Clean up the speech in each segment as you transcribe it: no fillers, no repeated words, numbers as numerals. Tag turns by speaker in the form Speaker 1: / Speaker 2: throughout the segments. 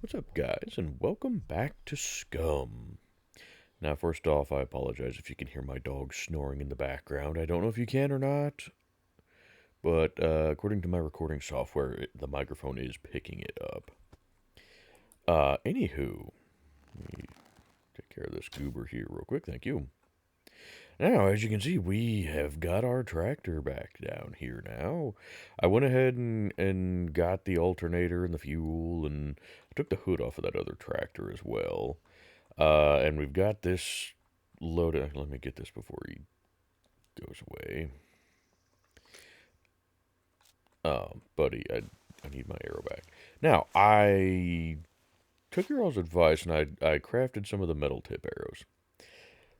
Speaker 1: What's up, guys, and welcome back to SCUM. Now, first off, I apologize if you can hear my dog snoring in the background. I don't know if you can or not, but according to my recording software, the microphone is picking it up. Anywho, let me take care of this goober here real quick. Thank you. Now, as you can see, we have got our tractor back down here now. I went ahead and got the alternator and the fuel, and I took the hood off of that other tractor as well. And we've got this loaded. Let me get this before he goes away. Buddy, I need my arrow back. Now, I took your all's advice and I crafted some of the metal tip arrows.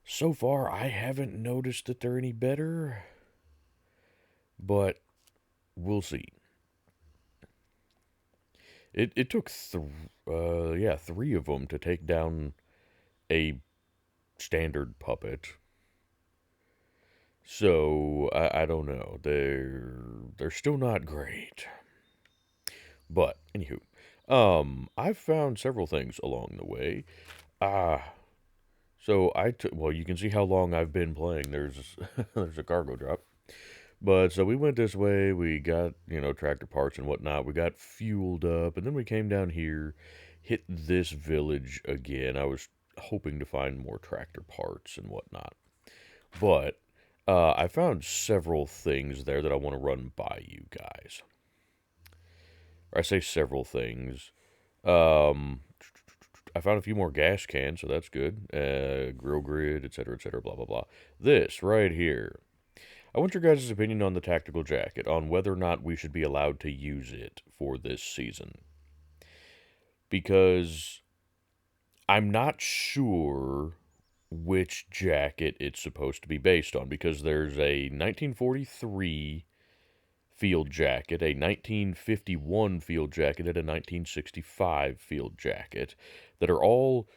Speaker 1: So far, I haven't noticed that they're any better, but we'll see. It took three of them to take down a standard puppet. So I don't know. They're still not great. But anywho, I've found several things along the way. Ah, so well, you can see how long I've been playing. There's there's a cargo drop. But so we went this way. We got tractor parts and whatnot. We got fueled up, and then we came down here, hit this village again. I was hoping to find more tractor parts and whatnot. But I found several things there that I want to run by you guys. Or I say several things. Um, I found a few more gas cans, so that's good. Grill grid, etc., blah, blah, blah. This right here. I want your guys' opinion on the tactical jacket, on whether or not we should be allowed to use it for this season. Because I'm not sure which jacket it's supposed to be based on, because there's a 1943 field jacket, a 1951 field jacket, and a 1965 field jacket that are all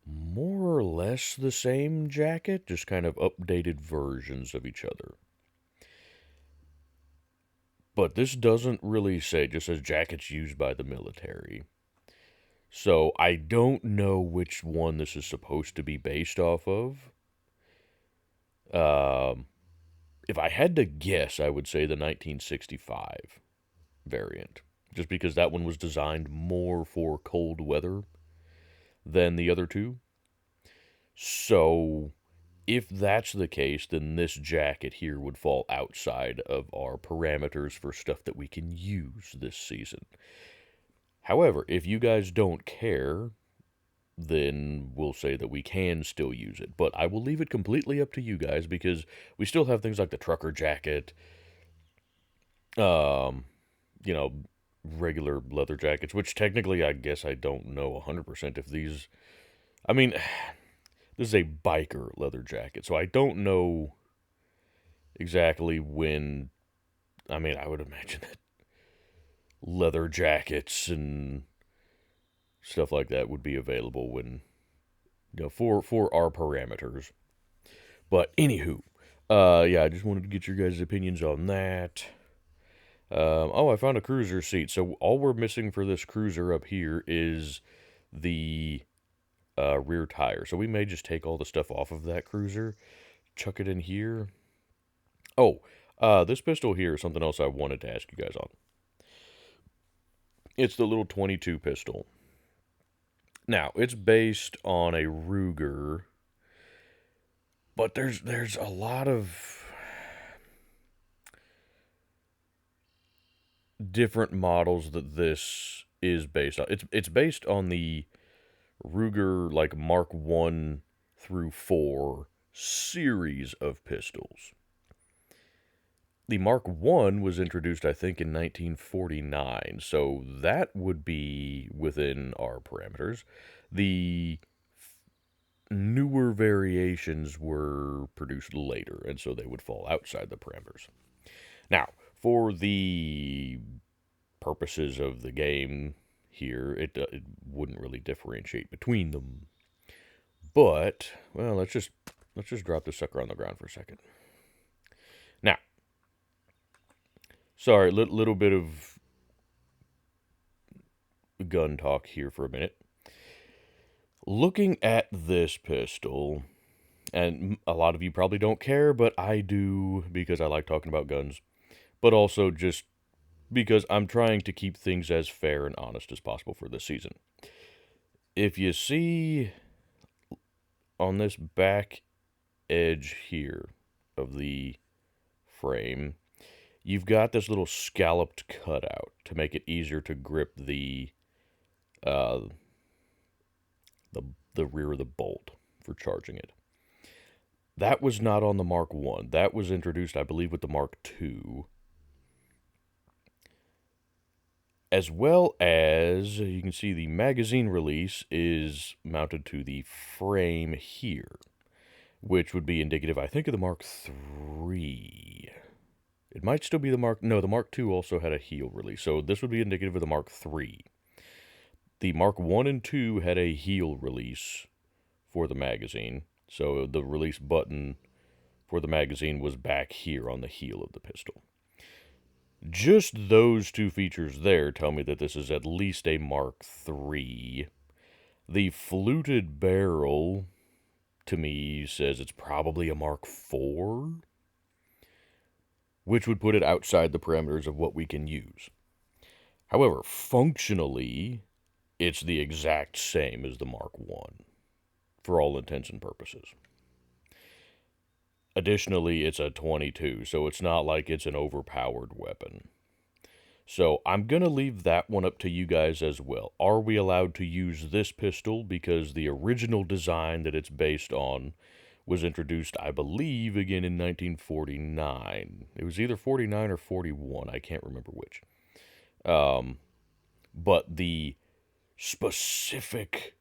Speaker 1: more or less the same jacket, just kind of updated versions of each other. But this doesn't really say, it just says jackets used by the military. So I don't know which one this is supposed to be based off of. Um, if I had to guess, I would say the 1965 variant. Just because that one was designed more for cold weather than the other two. So, if that's the case, then this jacket here would fall outside of our parameters for stuff that we can use this season. However, if you guys don't care, then we'll say that we can still use it. But I will leave it completely up to you guys because we still have things like the trucker jacket, um, you know, regular leather jackets, which technically I guess I don't know 100% if these. I mean, this is a biker leather jacket, so I don't know exactly when. I mean, I would imagine that leather jackets and stuff like that would be available when, for our parameters. But anywho, yeah, I just wanted to get your guys' opinions on that. I found a cruiser seat. So all we're missing for this cruiser up here is the rear tire. So we may just take all the stuff off of that cruiser, chuck it in here. Oh, this pistol here is something else I wanted to ask you guys on. It's the little 22 pistol. Now, it's based on a Ruger, but there's a lot of different models that this is based on. It's based on the Ruger like Mark 1 through 4 series of pistols. The Mark 1 was introduced I think in 1949, so that would be within our parameters. The newer variations were produced later, and so they would fall outside the parameters. Now, for the purposes of the game here, it wouldn't really differentiate between them. But, well, let's just drop this sucker on the ground for a second. Now, sorry, little bit of of gun talk here for a minute. Looking at this pistol, and a lot of you probably don't care, but I do because I like talking about guns, but also just because I'm trying to keep things as fair and honest as possible for this season. If you see on this back edge here of the frame, you've got this little scalloped cutout to make it easier to grip uh, the rear of the bolt for charging it. That was not on the Mark 1. That was introduced, I believe, with the Mark 2. As well as, you can see the magazine release is mounted to the frame here, which would be indicative, I think, of the Mark 3. It might still be the Mark... No, the Mark 2 also had a heel release, so this would be indicative of the Mark 3. The Mark 1 and 2 had a heel release for the magazine, so the release button for the magazine was back here on the heel of the pistol. Just those two features there tell me that this is at least a Mark III. The fluted barrel, to me, says it's probably a Mark IV, which would put it outside the parameters of what we can use. However, functionally, it's the exact same as the Mark I, for all intents and purposes. Additionally, it's a 22, so it's not like it's an overpowered weapon. So I'm going to leave that one up to you guys as well. Are we allowed to use this pistol? Because the original design that it's based on was introduced, I believe, again in 1949. It was either 49 or 41. I can't remember which. But the specific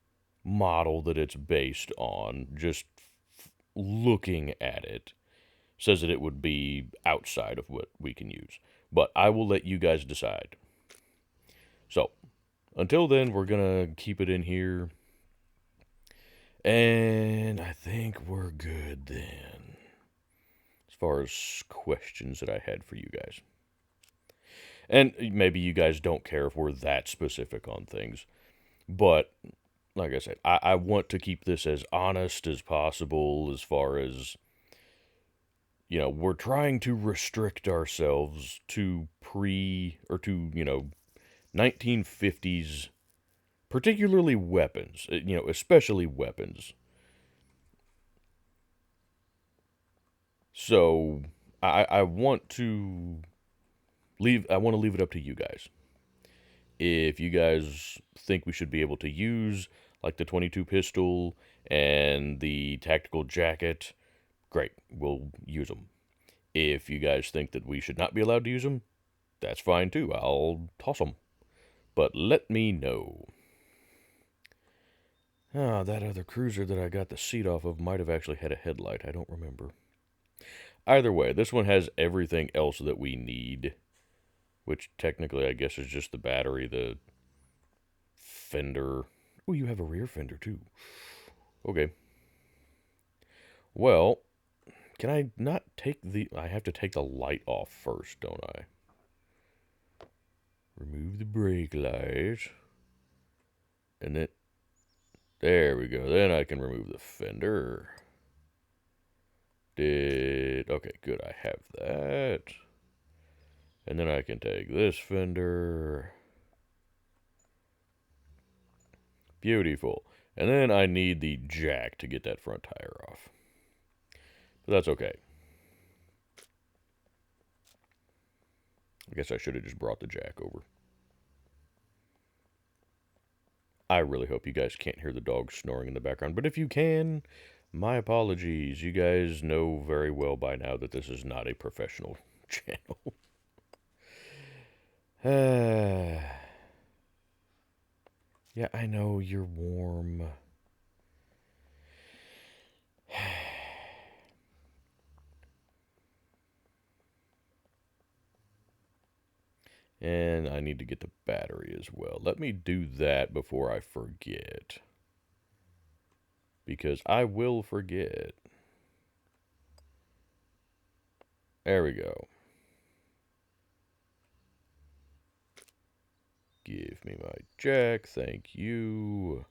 Speaker 1: model that it's based on, just looking at it, says that it would be outside of what we can use. But I will let you guys decide. So, until then, we're going to keep it in here. And I think we're good then, as far as questions that I had for you guys. And maybe you guys don't care if we're that specific on things. But, like I said, I want to keep this as honest as possible as far as, you know, we're trying to restrict ourselves to 1950s, particularly weapons, especially weapons. So, I want to leave it up to you guys. If you guys think we should be able to use, like, the 22 pistol and the tactical jacket, great, we'll use them. If you guys think that we should not be allowed to use them, that's fine too. I'll toss them. But let me know. Ah, that other cruiser that I got the seat off of might have actually had a headlight. I don't remember. Either way, this one has everything else that we need, which technically I guess is just the battery, the fender. Oh, you have a rear fender too. Okay. Well, can I not take I have to take the light off first, don't I? Remove the brake light. And then, there we go. Then I can remove the fender. Okay, good, I have that. And then I can take this fender. Beautiful. And then I need the jack to get that front tire off. But that's okay. I guess I should have just brought the jack over. I really hope you guys can't hear the dog snoring in the background. But if you can, my apologies. You guys know very well by now that this is not a professional channel. Yeah, I know you're warm. And I need to get the battery as well. Let me do that before I forget. Because I will forget. There we go. Give me my check. Thank you.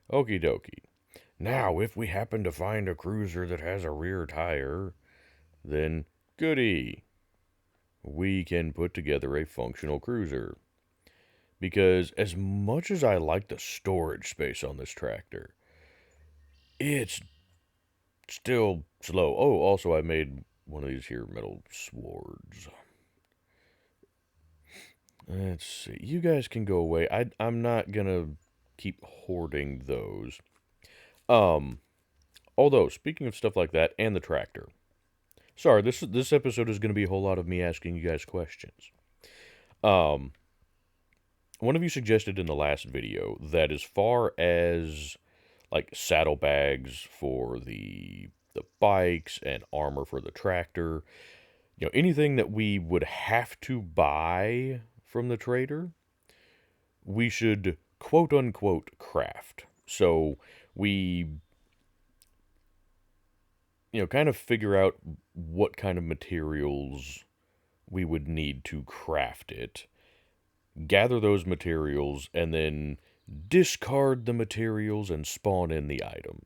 Speaker 1: Okie dokie. Now, if we happen to find a cruiser that has a rear tire, then goody. We can put together a functional cruiser. Because as much as I like the storage space on this tractor, it's still slow. Oh, also I made one of these here metal swords. Let's see. You guys can go away. I'm not gonna keep hoarding those. Um, although speaking of stuff like that and the tractor. Sorry, this episode is gonna be a whole lot of me asking you guys questions. Um, one of you suggested in the last video that as far as like saddlebags for the bikes and armor for the tractor, anything that we would have to buy from the trader, we should quote unquote craft. So we kind of figure out what kind of materials we would need to craft it, gather those materials, and then discard the materials and spawn in the item.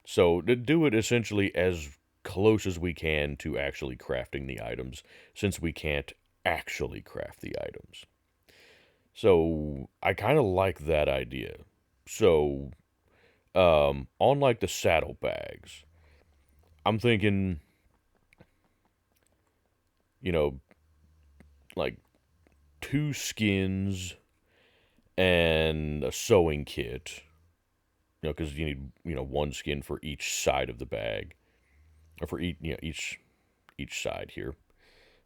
Speaker 1: So to do it essentially as close as we can to actually crafting the items, since we can't actually craft the items. So I kind of like that idea. So, on like the saddlebags, I'm thinking, you know, like 2 skins and a sewing kit. Because you need, 1 skin for each side of the bag, or for each side here.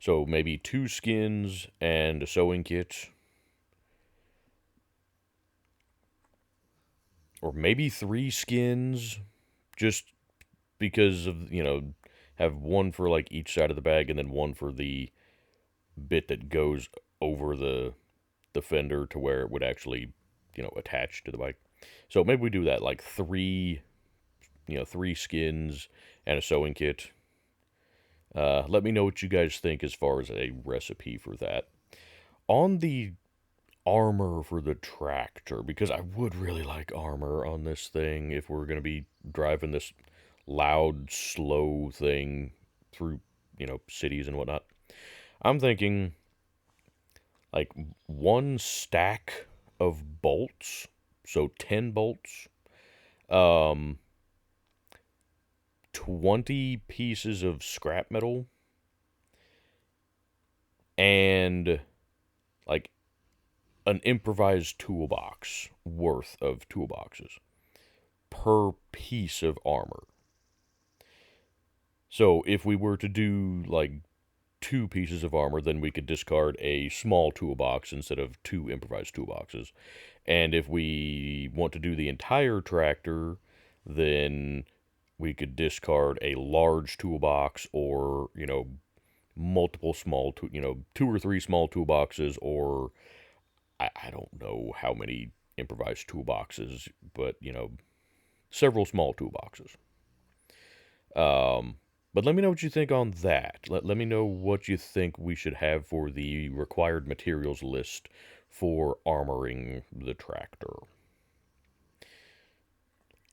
Speaker 1: So maybe 2 skins and a sewing kit, or maybe 3 skins, just because of have one for like each side of the bag, and then one for the bit that goes over the fender to where it would actually attach to the bike. So maybe we do that, like 3 skins and a sewing kit. Let me know what you guys think as far as a recipe for that. On the armor for the tractor, because I would really like armor on this thing if we're going to be driving this loud, slow thing through, cities and whatnot. I'm thinking like 1 stack of bolts, so 10 bolts, um, 20 pieces of scrap metal, and like an improvised toolbox worth of toolboxes per piece of armor. So if we were to do like 2 pieces of armor, then we could discard a small toolbox instead of 2 improvised toolboxes. And if we want to do the entire tractor, then we could discard a large toolbox, or, multiple small, 2 or 3 small toolboxes, or I don't know how many improvised toolboxes, but, several small toolboxes. But let me know what you think on that. Let me know what you think we should have for the required materials list for armoring the tractor.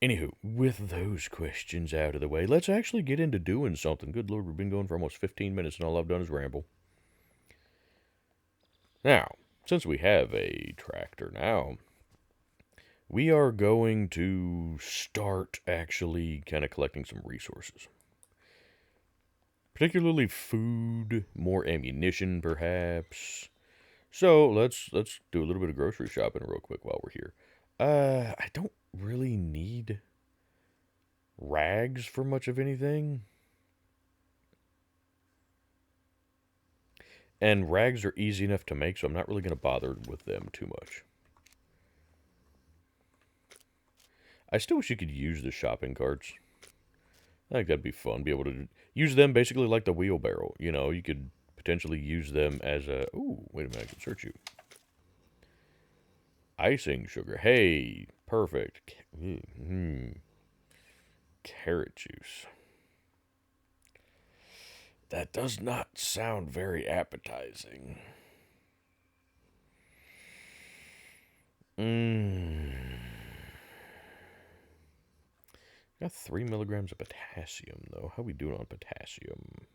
Speaker 1: Anywho, with those questions out of the way, let's actually get into doing something. Good Lord, we've been going for almost 15 minutes and all I've done is ramble. Now, since we have a tractor now, we are going to start actually kind of collecting some resources. Particularly food, more ammunition perhaps. So let's do a little bit of grocery shopping real quick while we're here. I don't really need rags for much of anything. And rags are easy enough to make, so I'm not really going to bother with them too much. I still wish you could use the shopping carts. I think that'd be fun. Be able to use them basically like the wheelbarrow. You could potentially use them as a... Ooh, wait a minute, I can search you. Icing sugar. Hey, perfect. Carrot juice. That does not sound very appetizing. Mm. Got 3 milligrams of potassium, though. How we doing on potassium?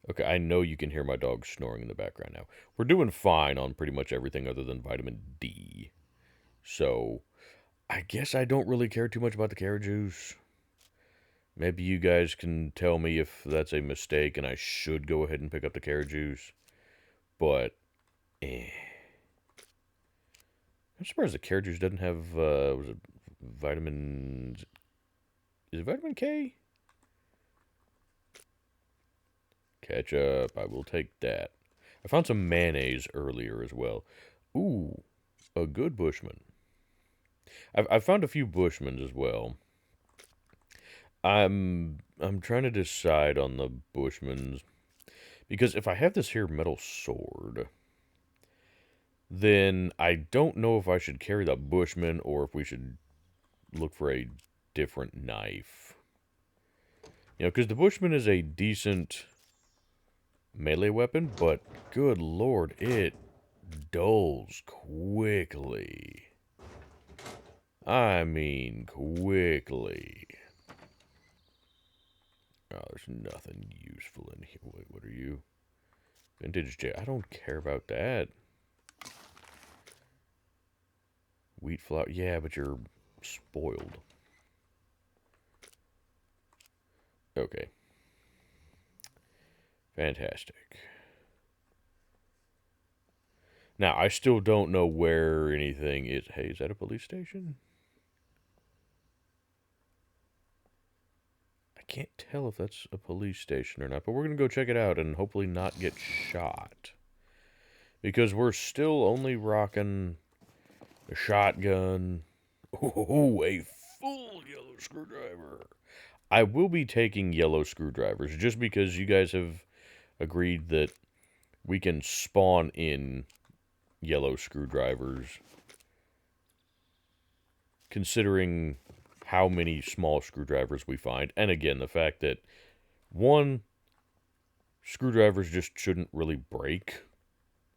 Speaker 1: Okay, I know you can hear my dog snoring in the background now. We're doing fine on pretty much everything other than vitamin D. So, I guess I don't really care too much about the carrot juice. Maybe you guys can tell me if that's a mistake and I should go ahead and pick up the carrot juice. But, eh. I'm surprised the carrot juice doesn't have, was it vitamin... Is it vitamin K? Ketchup, I will take that. I found some mayonnaise earlier as well. Ooh, a good Bushman. I've found a few Bushmans as well. I'm trying to decide on the Bushmans because if I have this here metal sword, then I don't know if I should carry the Bushman or if we should look for a different knife. You know, because the Bushman is a decent melee weapon, but good lord, it dulls quickly. I mean, quickly. Oh, there's nothing useful in here. Wait, what are you? Vintage J. I don't care about that. Wheat flour. Yeah, but you're spoiled. Okay. Fantastic. Now, I still don't know where anything is. Hey, is that a police station? I can't tell if that's a police station or not, but we're going to go check it out and hopefully not get shot. Because we're still only rocking a shotgun. Oh, a full yellow screwdriver. I will be taking yellow screwdrivers just because you guys have agreed that we can spawn in yellow screwdrivers, considering how many small screwdrivers we find. And again, the fact that, one, screwdrivers just shouldn't really break,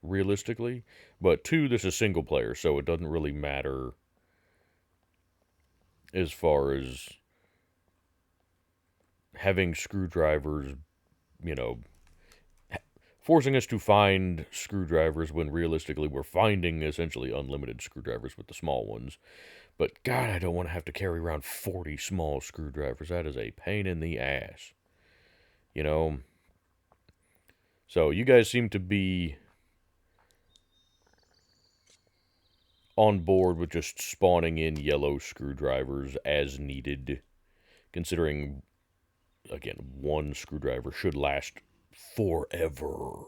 Speaker 1: realistically. But two, this is single player, so it doesn't really matter as far as having screwdrivers, you know, forcing us to find screwdrivers when realistically we're finding essentially unlimited screwdrivers with the small ones. But God, I don't want to have to carry around 40 small screwdrivers. That is a pain in the ass. You know? So you guys seem to be on board with just spawning in yellow screwdrivers as needed. Considering, again, one screwdriver should last forever.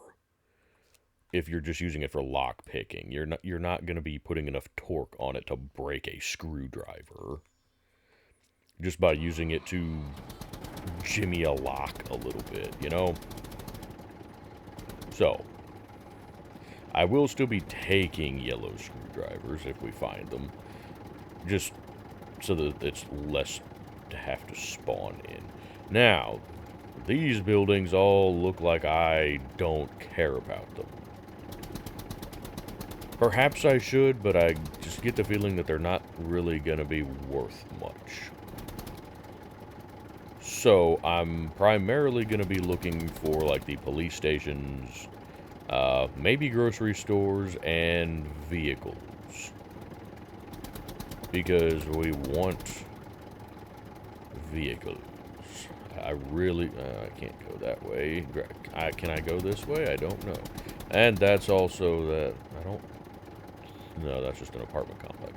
Speaker 1: If you're just using it for lock picking, you're not going to be putting enough torque on it to break a screwdriver. Just by using it to jimmy a lock a little bit, you know? So, I will still be taking yellow screwdrivers if we find them. Just so that it's less to have to spawn in. Now, these buildings all look like I don't care about them. Perhaps I should, but I just get the feeling that they're not really going to be worth much. So, I'm primarily going to be looking for, like, the police stations, maybe grocery stores, and vehicles. Because we want vehicles. I really, I can't go that way. Can I go this way? I don't know. And that's also that, no, that's just an apartment complex.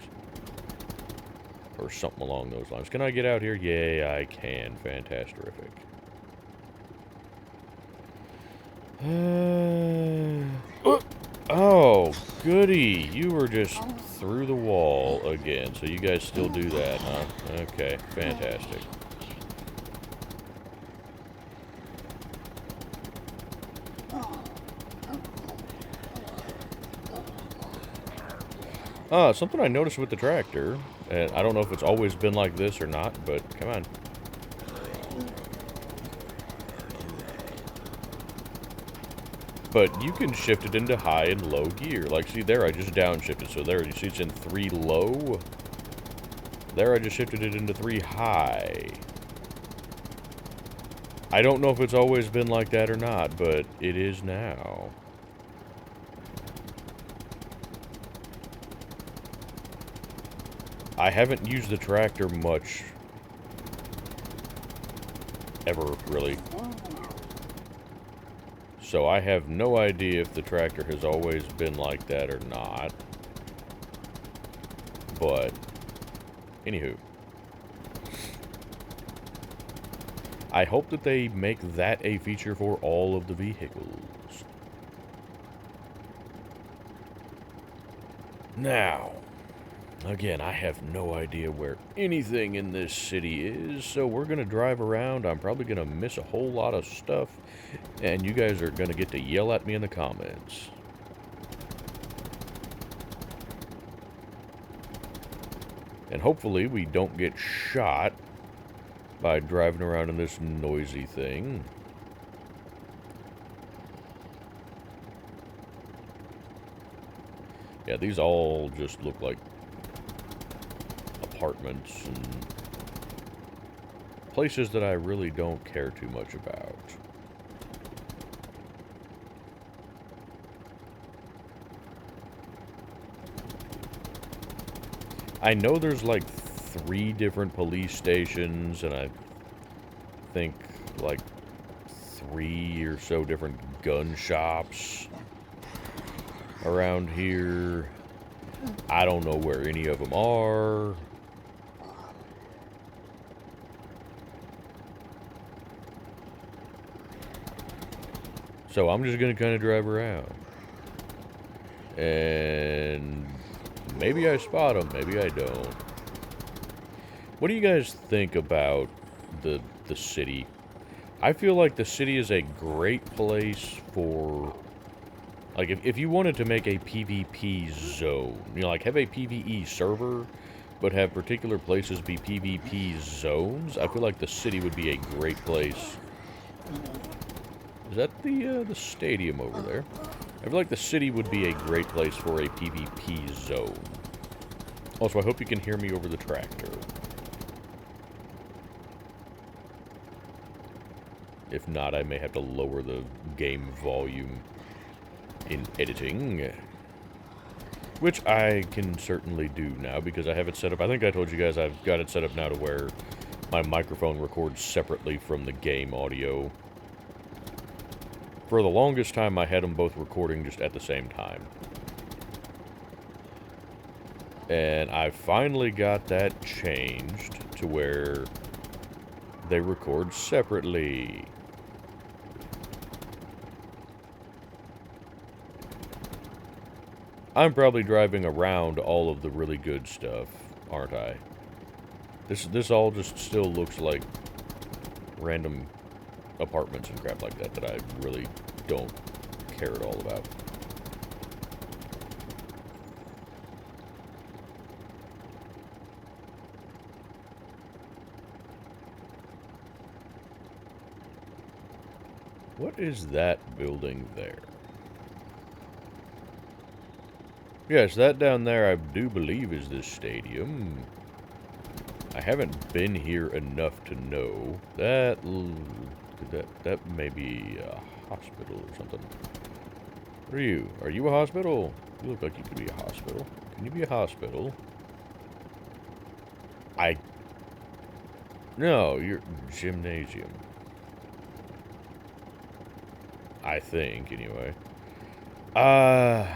Speaker 1: Or something along those lines. Can I get out here? Yay, I can. Fantastic. Oh, goody. You were just through the wall again. So you guys still do that, huh? Okay, fantastic. Something I noticed with the tractor, and I don't know if it's always been like this or not, but come on. But you can shift it into high and low gear. Like, see there, I just downshifted, so there, you see it's in 3 low. There, I just shifted it into 3 high. I don't know if it's always been like that or not, but it is now. I haven't used the tractor much, ever, really. So I have no idea if the tractor has always been like that or not. But, anywho. I hope that they make that a feature for all of the vehicles. Now, again, I have no idea where anything in this city is, so we're going to drive around. I'm probably going to miss a whole lot of stuff, and you guys are going to get to yell at me in the comments. And hopefully we don't get shot by driving around in this noisy thing. Yeah, these all just look like apartments and places that I really don't care too much about. I know there's like 3 different police stations, and I think like 3 or so different gun shops around here. I don't know where any of them are. So I'm just going to kind of drive around. And maybe I spot them, maybe I don't. What do you guys think about the city? I feel like the city is a great place for, like, if you wanted to make a PvP zone, you know, like have a PvE server, but have particular places be PvP zones, I feel like the city would be a great place. Is that the stadium over there? I feel like the city would be a great place for a PvP zone. Also, I hope you can hear me over the tractor. If not, I may have to lower the game volume in editing. Which I can certainly do now because I have it set up. I think I told you guys I've got it set up now to where my microphone records separately from the game audio. For the longest time, I had them both recording just at the same time. And I finally got that changed to where they record separately. I'm probably driving around all of the really good stuff, aren't I? This all just still looks like random apartments and crap like that that I really don't care at all about. What is that building there? Yes, that down there I do believe is this stadium. I haven't been here enough to know. That may be a hospital or something. What are you? Are you a hospital? You look like you could be a hospital. Can you be a hospital? No, you're gymnasium. I think, anyway. I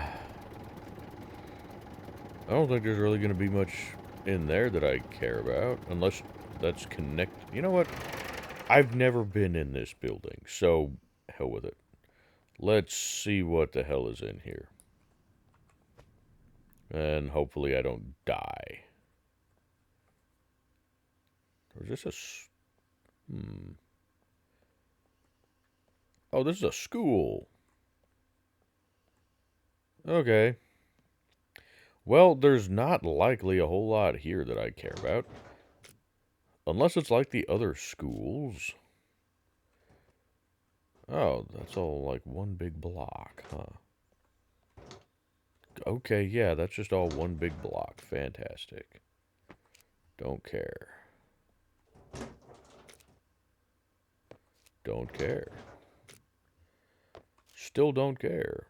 Speaker 1: don't think there's really going to be much in there that I care about, unless that's connected. You know what? I've never been in this building, so hell with it. Let's see what the hell is in here. And hopefully I don't die. Or is this a... Oh, this is a school. Okay. Well, there's not likely a whole lot here that I care about. Unless it's like the other schools. Oh, that's all like one big block, huh? Okay, yeah, that's just all one big block. Fantastic. Don't care. Don't care. Still don't care.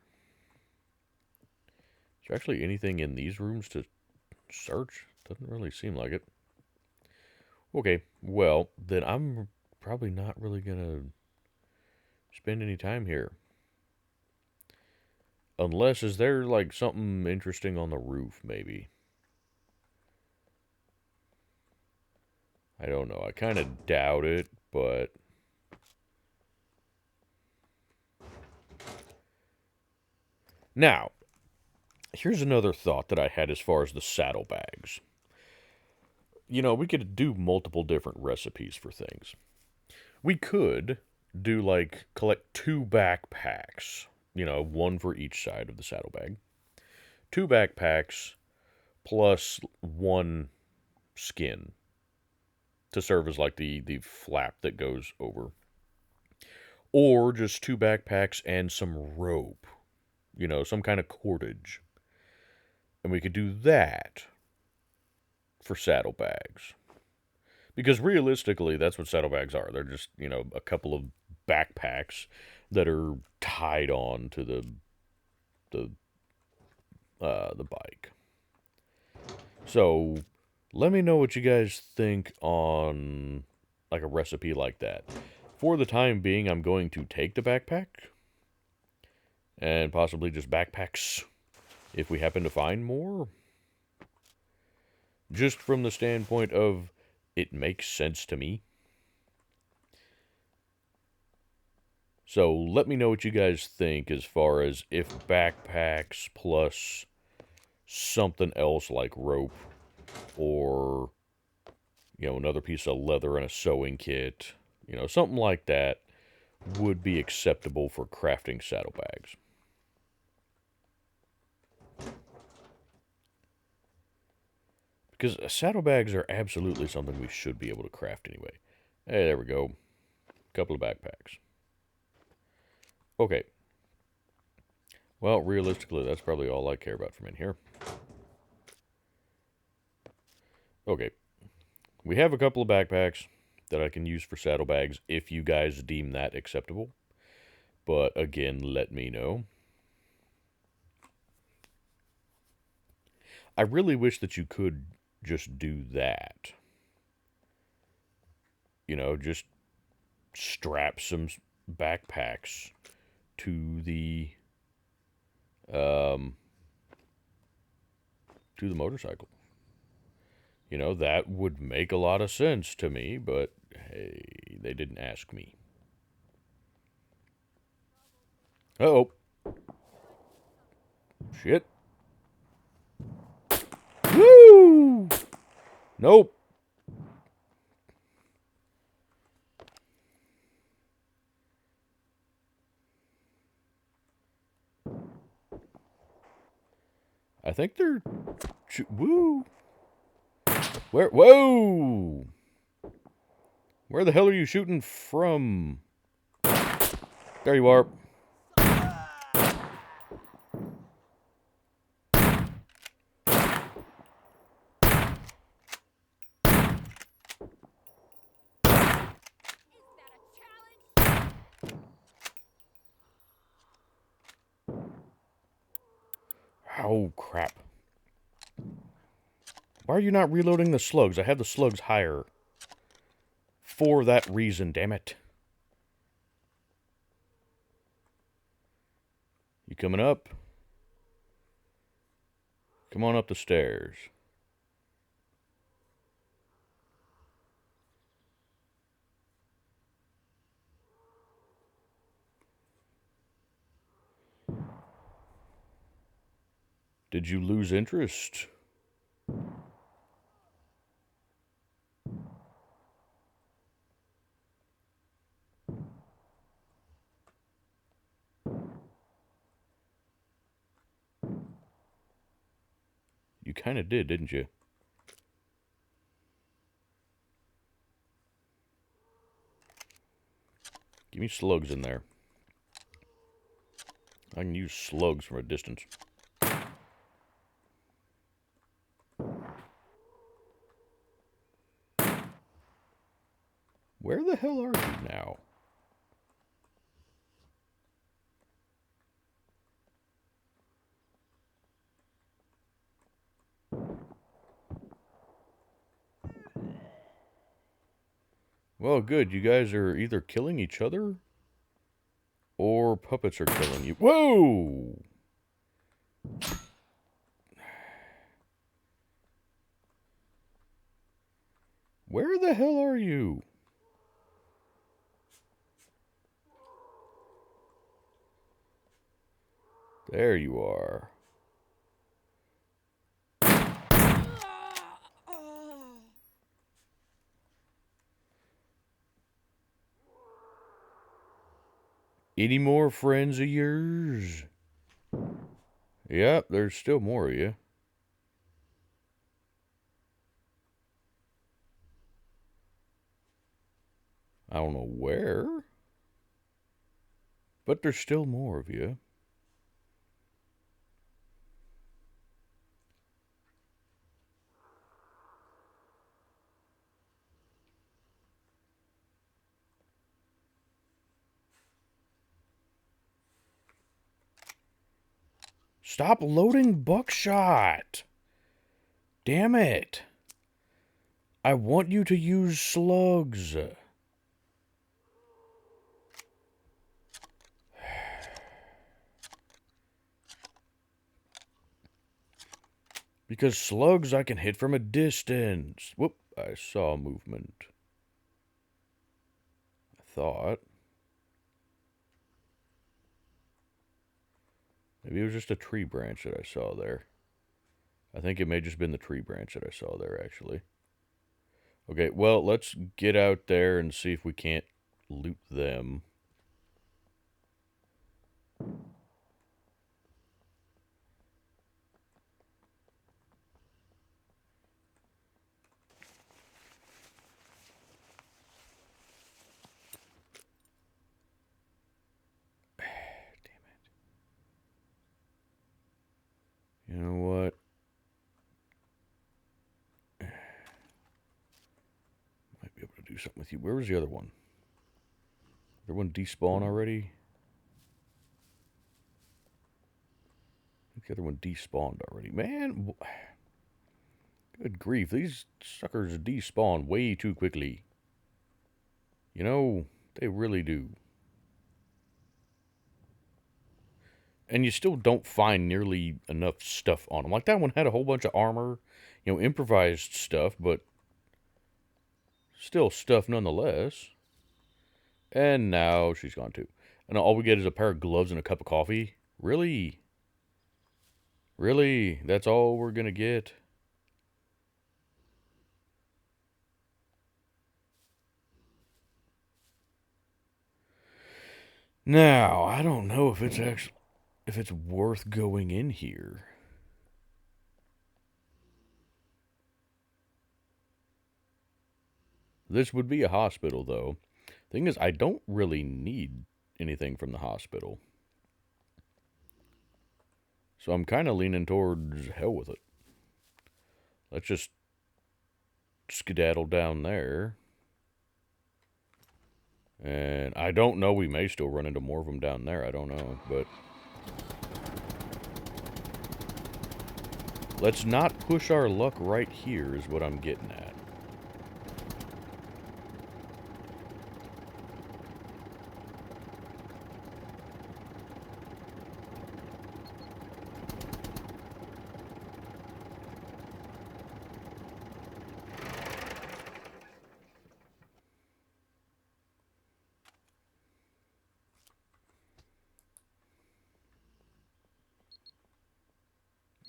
Speaker 1: Is there actually anything in these rooms to search? Doesn't really seem like it. Okay, well, then I'm probably not really gonna spend any time here. Unless, is there like something interesting on the roof, maybe? I don't know. I kind of doubt it, but... Now, here's another thought that I had as far as the saddlebags. You know, we could do multiple different recipes for things. We could do like collect 2 backpacks, you know, one for each side of the saddlebag. 2 backpacks plus one skin to serve as like the flap that goes over. Or just 2 backpacks and some rope, you know, some kind of cordage. And we could do that for saddlebags. Because realistically, that's what saddlebags are. They're just, you know, a couple of backpacks that are tied on to the the bike. So, let me know what you guys think on like a recipe like that. For the time being, I'm going to take the backpack and possibly just backpacks if we happen to find more. Just from the standpoint of it makes sense to me. So let me know what you guys think as far as if backpacks plus something else like rope or, you know, another piece of leather and a sewing kit, you know, something like that would be acceptable for crafting saddlebags. Because saddlebags are absolutely something we should be able to craft anyway. Hey, there we go. Couple of backpacks. Okay. Well, realistically, that's probably all I care about from in here. Okay. We have a couple of backpacks that I can use for saddlebags if you guys deem that acceptable. But again, let me know. I really wish that you could just do that. You know, just strap some backpacks to um, the motorcycle. You know, that would make a lot of sense to me, but hey, they didn't ask me. Uh-oh. Shit. Woo! Nope. I think they're... Woo! Where? Whoa! Where the hell are you shooting from? There you are. Oh, crap. Why are you not reloading the slugs? I have the slugs higher. For that reason, damn it. You coming up? Come on up the stairs. Did you lose interest? You kind of did, didn't you? Give me slugs in there. I can use slugs from a distance. Where the hell are you now? Well, good. You guys are either killing each other or puppets are killing you. Whoa! Where the hell are you? There you are. Any more friends of yours? Yep, there's still more of you. I don't know where, but there's still more of you. Stop loading buckshot! Damn it! I want you to use slugs. Because slugs I can hit from a distance. Whoop, I saw movement. I thought. Maybe it was just a tree branch that I saw there. I think it may have just been the tree branch that I saw there, actually. Okay, well, let's get out there and see if we can't loot them. You know what? Might be able to do something with you. Where was the other one? Did one despawn already? I think the other one despawned already. Man, good grief. These suckers despawn way too quickly. You know, they really do. And you still don't find nearly enough stuff on them. Like that one had a whole bunch of armor, you know, improvised stuff, but still stuff nonetheless. And now she's gone too. And all we get is a pair of gloves and a cup of coffee? Really? Really? That's all we're gonna get? Now, I don't know if it's worth going in here. This would be a hospital, though. Thing is, I don't really need anything from the hospital. So I'm kind of leaning towards hell with it. Let's just skedaddle down there. And I don't know, we may still run into more of them down there. I don't know, but let's not push our luck right here is what I'm getting at.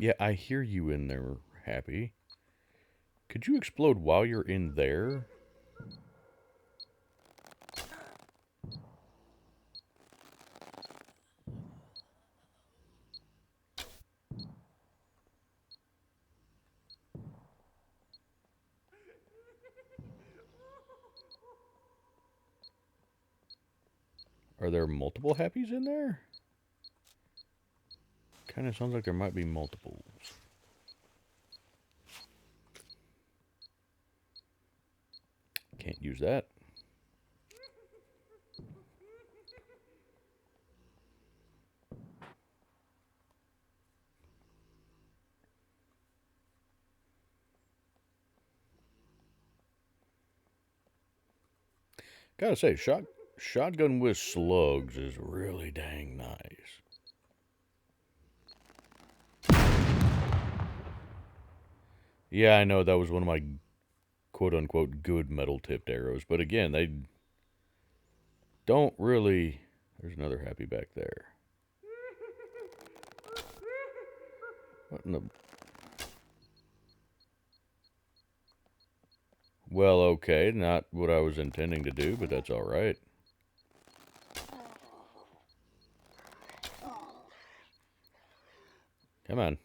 Speaker 1: Yeah, I hear you in there, Happy. Could you explode while you're in there? Are there multiple happies in there? Kind of sounds like there might be multiples. Can't use that. Gotta say, shotgun with slugs is really dang nice. Yeah, I know that was one of my quote-unquote good metal-tipped arrows, but again, they don't really... There's another happy back there. What in the... Well, okay, not what I was intending to do, but that's alright. Come on.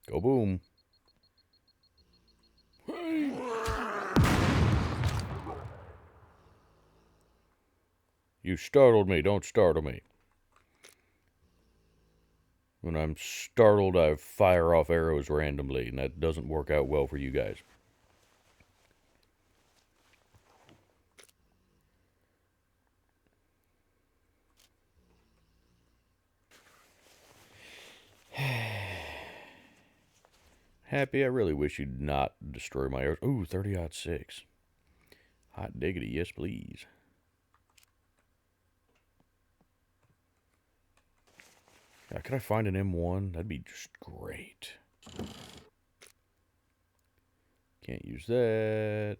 Speaker 1: Go boom. You startled me. Don't startle me. When I'm startled, I fire off arrows randomly, and that doesn't work out well for you guys. Happy, I really wish you'd not destroy my arrows. Ooh, 30-06. Hot diggity, yes please. Could I find an M1? That'd be just great. Can't use that.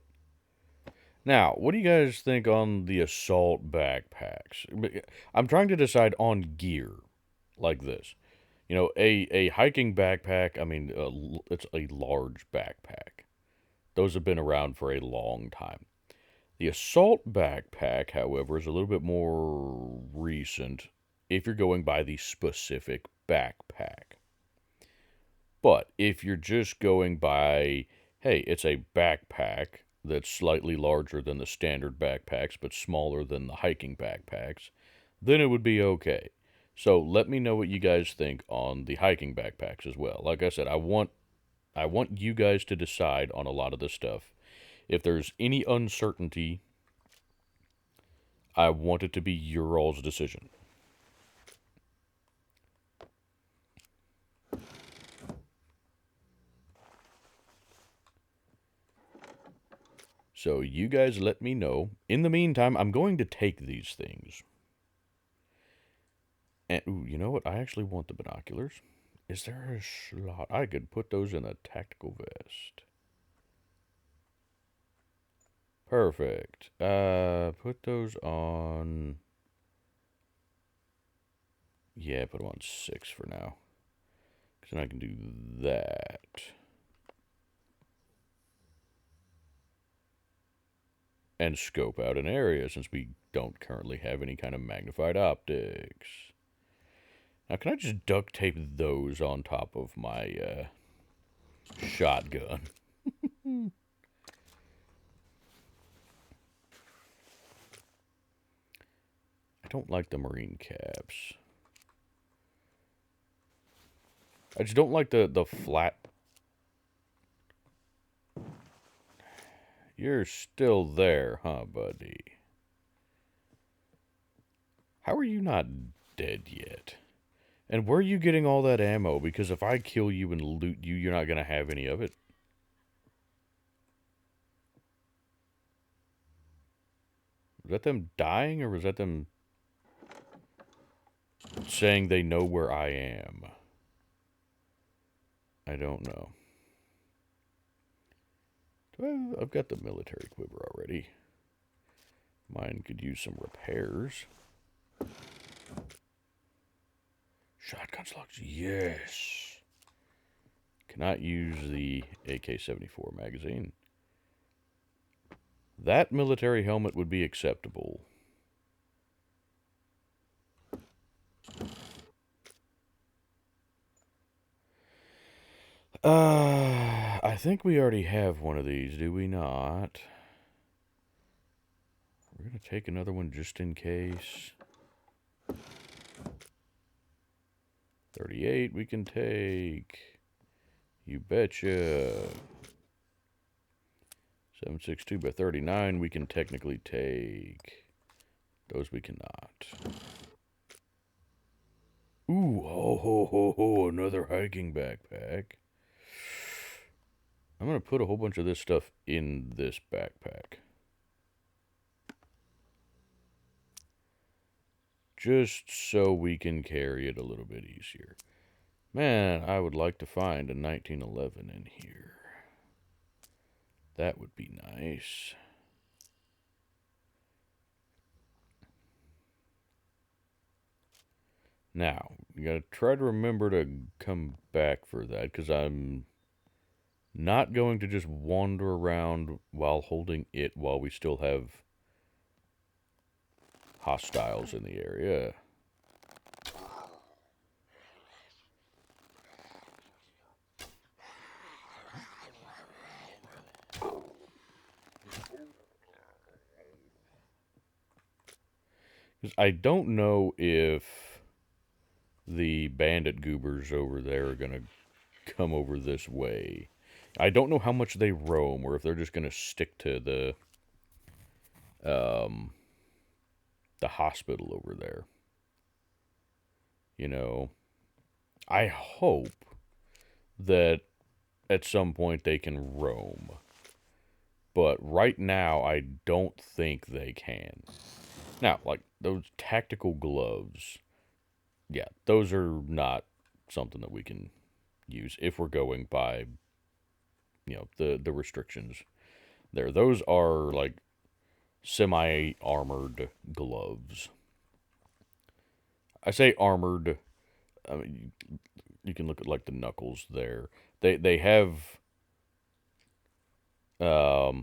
Speaker 1: Now, what do you guys think on the assault backpacks? I'm trying to decide on gear like this. You know, a hiking backpack, I mean, it's a large backpack. Those have been around for a long time. The assault backpack, however, is a little bit more recent if you're going by the specific backpack. But if you're just going by, hey, it's a backpack that's slightly larger than the standard backpacks but smaller than the hiking backpacks, then it would be okay. So let me know what you guys think on the hiking backpacks as well. Like I said, I want you guys to decide on a lot of this stuff. If there's any uncertainty, I want it to be your all's decision. So you guys let me know. In the meantime, I'm going to take these things. And, ooh, you know what? I actually want the binoculars. Is there a slot? I could put those in a tactical vest. Perfect. Put those on... Yeah, put them on 6 for now. Because then I can do that. And scope out an area, since we don't currently have any kind of magnified optics. Now, can I just duct tape those on top of my shotgun? I don't like the marine caps. I just don't like the flat... You're still there, huh, buddy? How are you not dead yet? And where are you getting all that ammo? Because if I kill you and loot you, you're not going to have any of it. Was that them dying, or was that them saying they know where I am? I don't know. I've got the military quiver already. Mine could use some repairs. Shotgun slugs, yes. Cannot use the AK-74 magazine. That military helmet would be acceptable. I think we already have one of these, do we not? We're going to take another one just in case. 38 we can take. You betcha. 762 by 39 we can technically take. Those we cannot. Ooh, ho, ho, ho, ho, another hiking backpack. I'm going to put a whole bunch of this stuff in this backpack. Just so we can carry it a little bit easier. Man, I would like to find a 1911 in here. That would be nice. Now, you gotta try to remember to come back for that, because I'm not going to just wander around while holding it while we still have hostiles in the area. Because I don't know if the bandit goobers over there are going to come over this way. I don't know how much they roam, or if they're just going to stick to the hospital over there. You know, I hope that at some point they can roam. But right now, I don't think they can. Now, like, those tactical gloves, yeah, those are not something that we can use if we're going by, the restrictions there. Those are, like, semi-armored gloves. I say armored, I mean, you can look at, like, the knuckles there. They have, I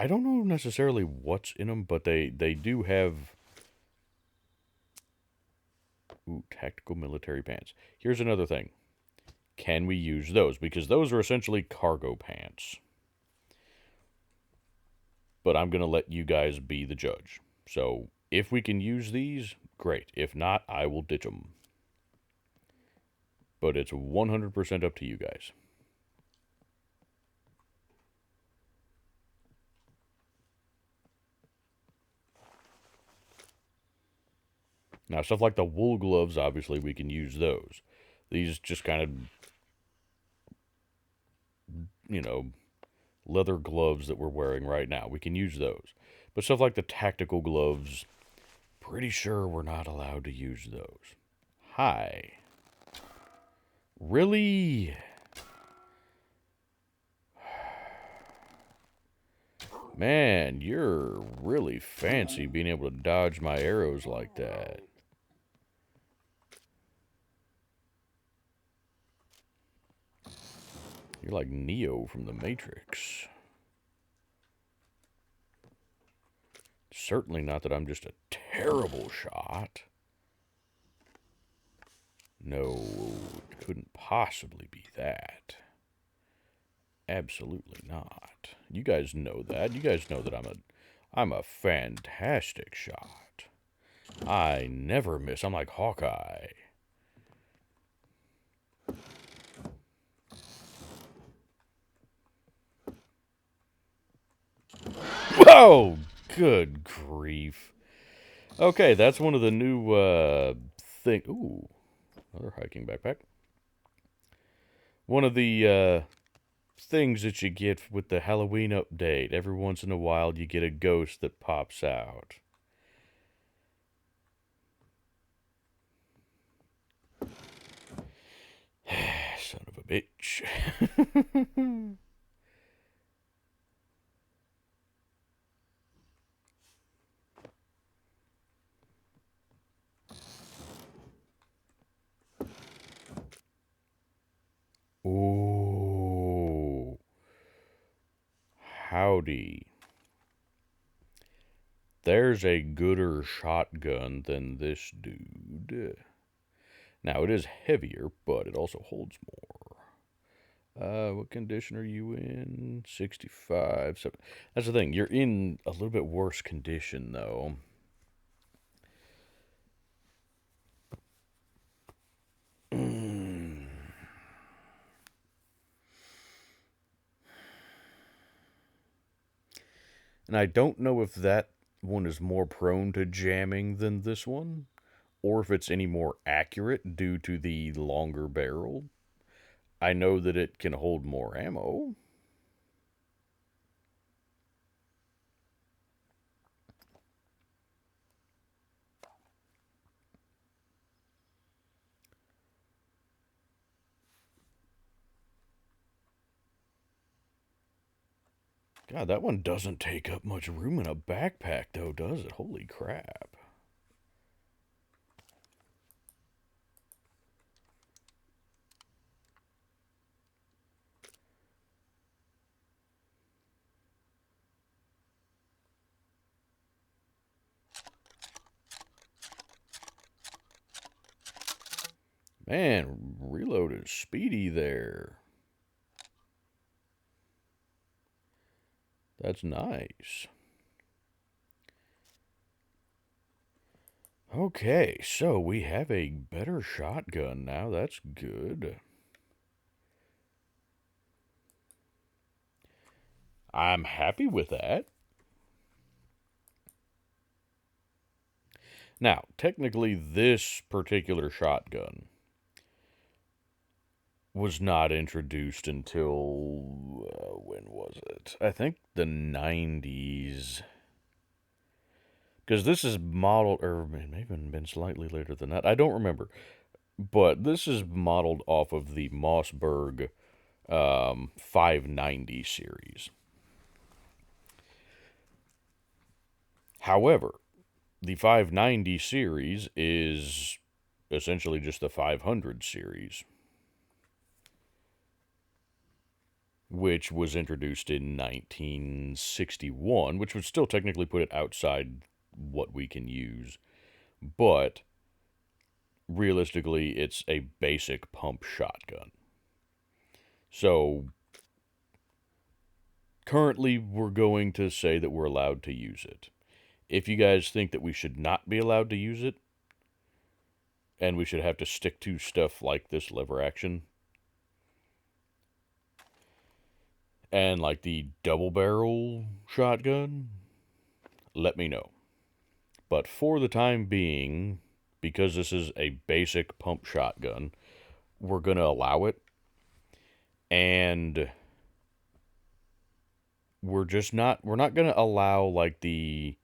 Speaker 1: don't know necessarily what's in them, but they do have, ooh, tactical military pants. Here's another thing. Can we use those? Because those are essentially cargo pants. But I'm going to let you guys be the judge. So if we can use these, great. If not, I will ditch them. But it's 100% up to you guys. Now, stuff like the wool gloves, obviously, we can use those. These just kind of, leather gloves that we're wearing right now. We can use those. But stuff like the tactical gloves, pretty sure we're not allowed to use those. Hi. Really? Man, you're really fancy being able to dodge my arrows like that. You're like Neo from the Matrix. Certainly not that I'm just a terrible shot. No, it couldn't possibly be that. Absolutely not. You guys know that. You guys know that I'm a fantastic shot. I never miss. I'm like Hawkeye. Whoa! Good grief. Okay, that's one of the new thing. Ooh, another hiking backpack. One of the things that you get with the Halloween update. Every once in a while, you get a ghost that pops out. Son of a bitch. Ooh. Howdy. There's a gooder shotgun than this dude. Now, it is heavier, but it also holds more. What condition are you in? 65. So that's the thing. You're in a little bit worse condition, though. And I don't know if that one is more prone to jamming than this one, or if it's any more accurate due to the longer barrel. I know that it can hold more ammo. God, that one doesn't take up much room in a backpack, though, does it? Holy crap. Man, reload is speedy there. That's nice. Okay, so we have a better shotgun now. That's good. I'm happy with that. Now, technically, this particular shotgun was not introduced until, when was it? I think the 90s. Because this is modeled, or it may have been slightly later than that. I don't remember. But this is modeled off of the Mossberg 590 series. However, the 590 series is essentially just the 500 series, which was introduced in 1961, which would still technically put it outside what we can use. But realistically, it's a basic pump shotgun. So currently, we're going to say that we're allowed to use it. If you guys think that we should not be allowed to use it, and we should have to stick to stuff like this lever action, and like the double barrel shotgun, let me know. But for the time being, because this is a basic pump shotgun, we're going to allow it. And we're not going to allow like the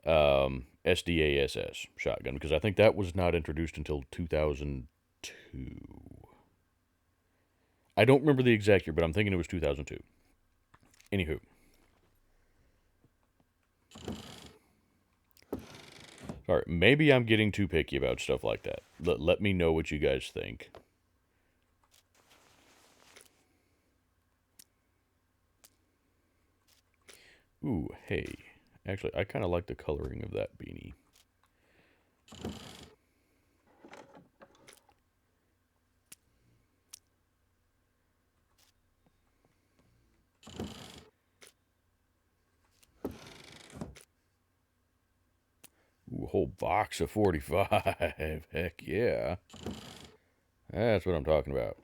Speaker 1: SDASS shotgun, because I think that was not introduced until 2002. I don't remember the exact year, but I'm thinking it was 2002. Anywho. Sorry, maybe I'm getting too picky about stuff like that. Let me know what you guys think. Ooh, hey. Actually, I kind of like the coloring of that beanie. Ooh, a whole box of 45. Heck yeah. That's what I'm talking about.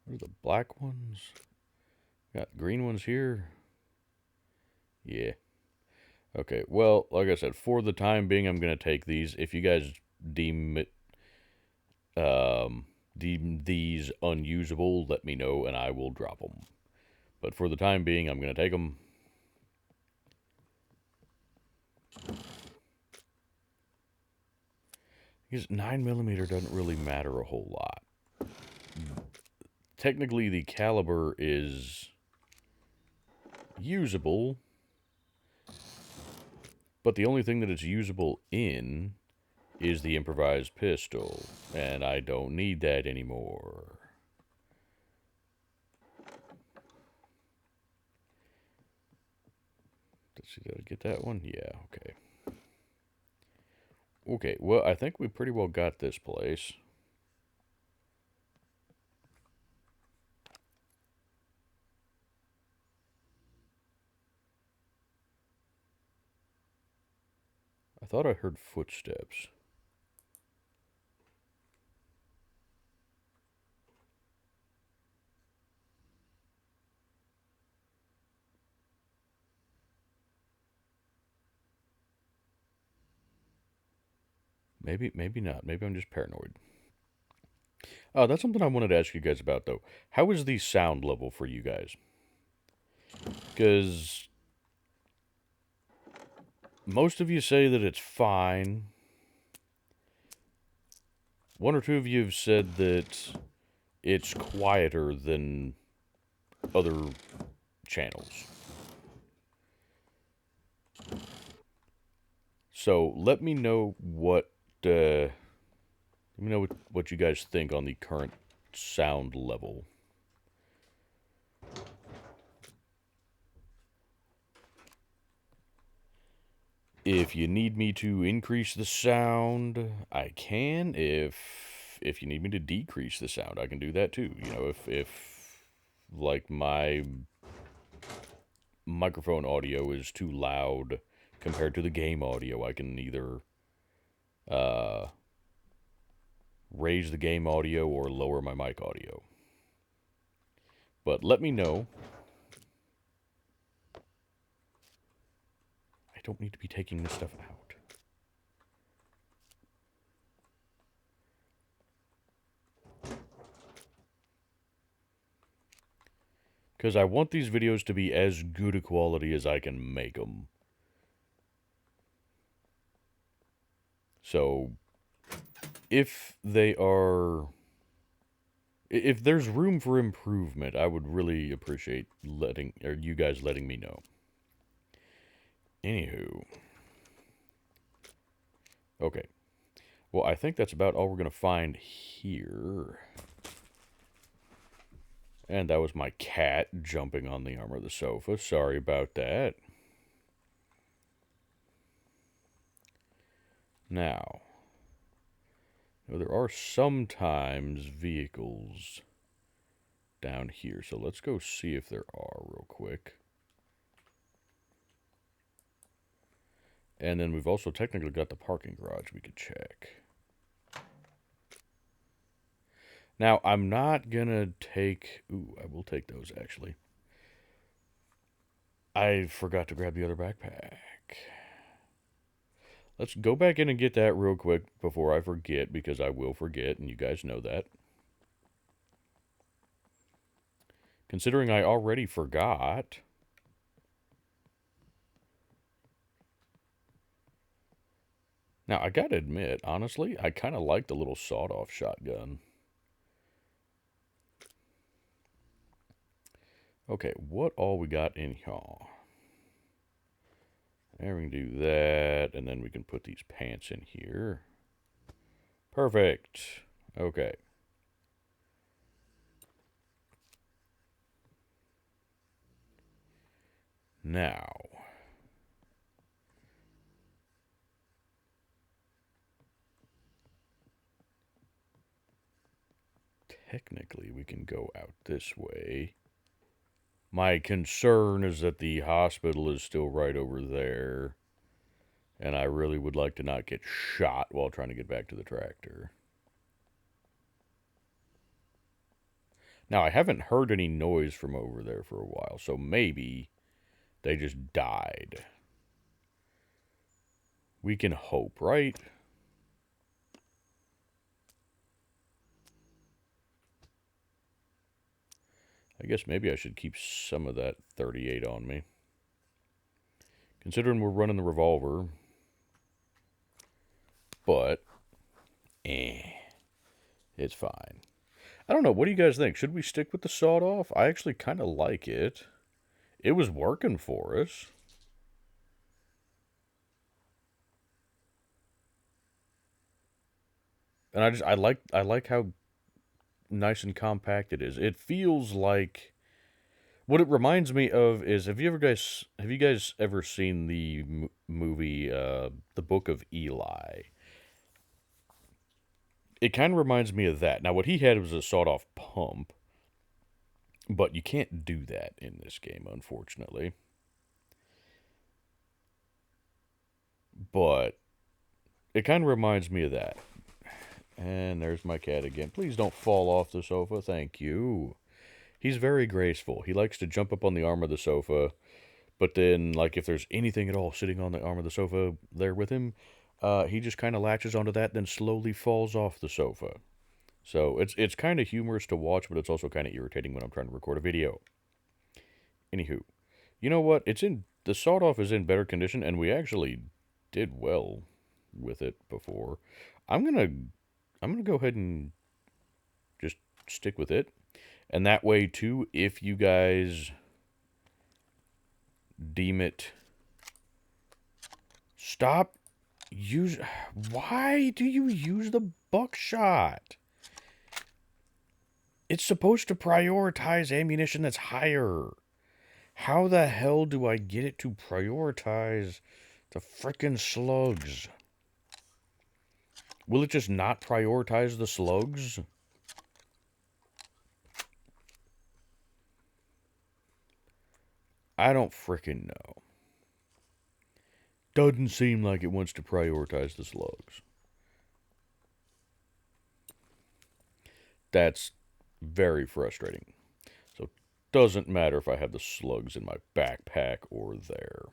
Speaker 1: What are the black ones? Got green ones here. Yeah. Okay, well, like I said, for the time being, I'm going to take these. If you guys deem it, deem these unusable, let me know and I will drop them. But for the time being, I'm going to take them. Because 9mm doesn't really matter a whole lot. Technically, the caliber is usable, But the only thing that it's usable in is the improvised pistol, and I don't need that anymore. Let's see, did I get that one? Yeah, okay. Okay, well, I think we pretty well got this place. I thought I heard footsteps. Maybe not. Maybe I'm just paranoid. That's something I wanted to ask you guys about, though. How is the sound level for you guys? Because most of you say that it's fine. One or two of you have said that it's quieter than other channels. So let me know what you guys think on the current sound level. If you need me to increase the sound, I can. If you need me to decrease the sound, I can do that too. You know, if like my microphone audio is too loud compared to the game audio, I can either raise the game audio or lower my mic audio. But let me know. I don't need to be taking this stuff out. Because I want these videos to be as good a quality as I can make them. So, if they are... If there's room for improvement, I would really appreciate you guys letting me know. Anywho. Okay. Well, I think that's about all we're going to find here. And that was my cat jumping on the arm of the sofa. Sorry about that. Now, there are sometimes vehicles down here. So let's go see if there are real quick. And then we've also technically got the parking garage we could check. Now, I'm not gonna take... Ooh, I will take those, actually. I forgot to grab the other backpack. Let's go back in and get that real quick before I forget, because I will forget, and you guys know that. Considering I already forgot... Now, I gotta admit, honestly, I kind of like the little sawed-off shotgun. Okay, what all we got in here? There, we can do that, and then we can put these pants in here. Perfect. Okay. Now. Technically, we can go out this way. My concern is that the hospital is still right over there. And I really would like to not get shot while trying to get back to the tractor. Now, I haven't heard any noise from over there for a while, so maybe they just died. We can hope, right? I guess maybe I should keep some of that 38 on me. Considering we're running the revolver. But, it's fine. I don't know, what do you guys think? Should we stick with the sawed-off? I actually kind of like it. It was working for us. And I like how nice and compact it is. It feels like what it reminds me of is have you guys ever seen the movie The Book of Eli? It kind of reminds me of that. Now what he had was a sawed-off pump, but you can't do that in this game, unfortunately. But it kind of reminds me of that. And there's my cat again. Please don't fall off the sofa. Thank you. He's very graceful. He likes to jump up on the arm of the sofa, but then, like, if there's anything at all sitting on the arm of the sofa there with him, he just kind of latches onto that, then slowly falls off the sofa. So it's kind of humorous to watch, but it's also kind of irritating when I'm trying to record a video. Anywho, you know what? The sawed off is in better condition, and we actually did well with it before. I'm gonna I'm gonna go ahead and just stick with it, and that way too, if you guys deem it, stop use. Why do you use the buckshot? It's supposed to prioritize ammunition that's higher. How the hell do I get it to prioritize the frickin' slugs? Will it just not prioritize the slugs? I don't frickin' know. Doesn't seem like it wants to prioritize the slugs. That's very frustrating. So it doesn't matter if I have the slugs in my backpack or there.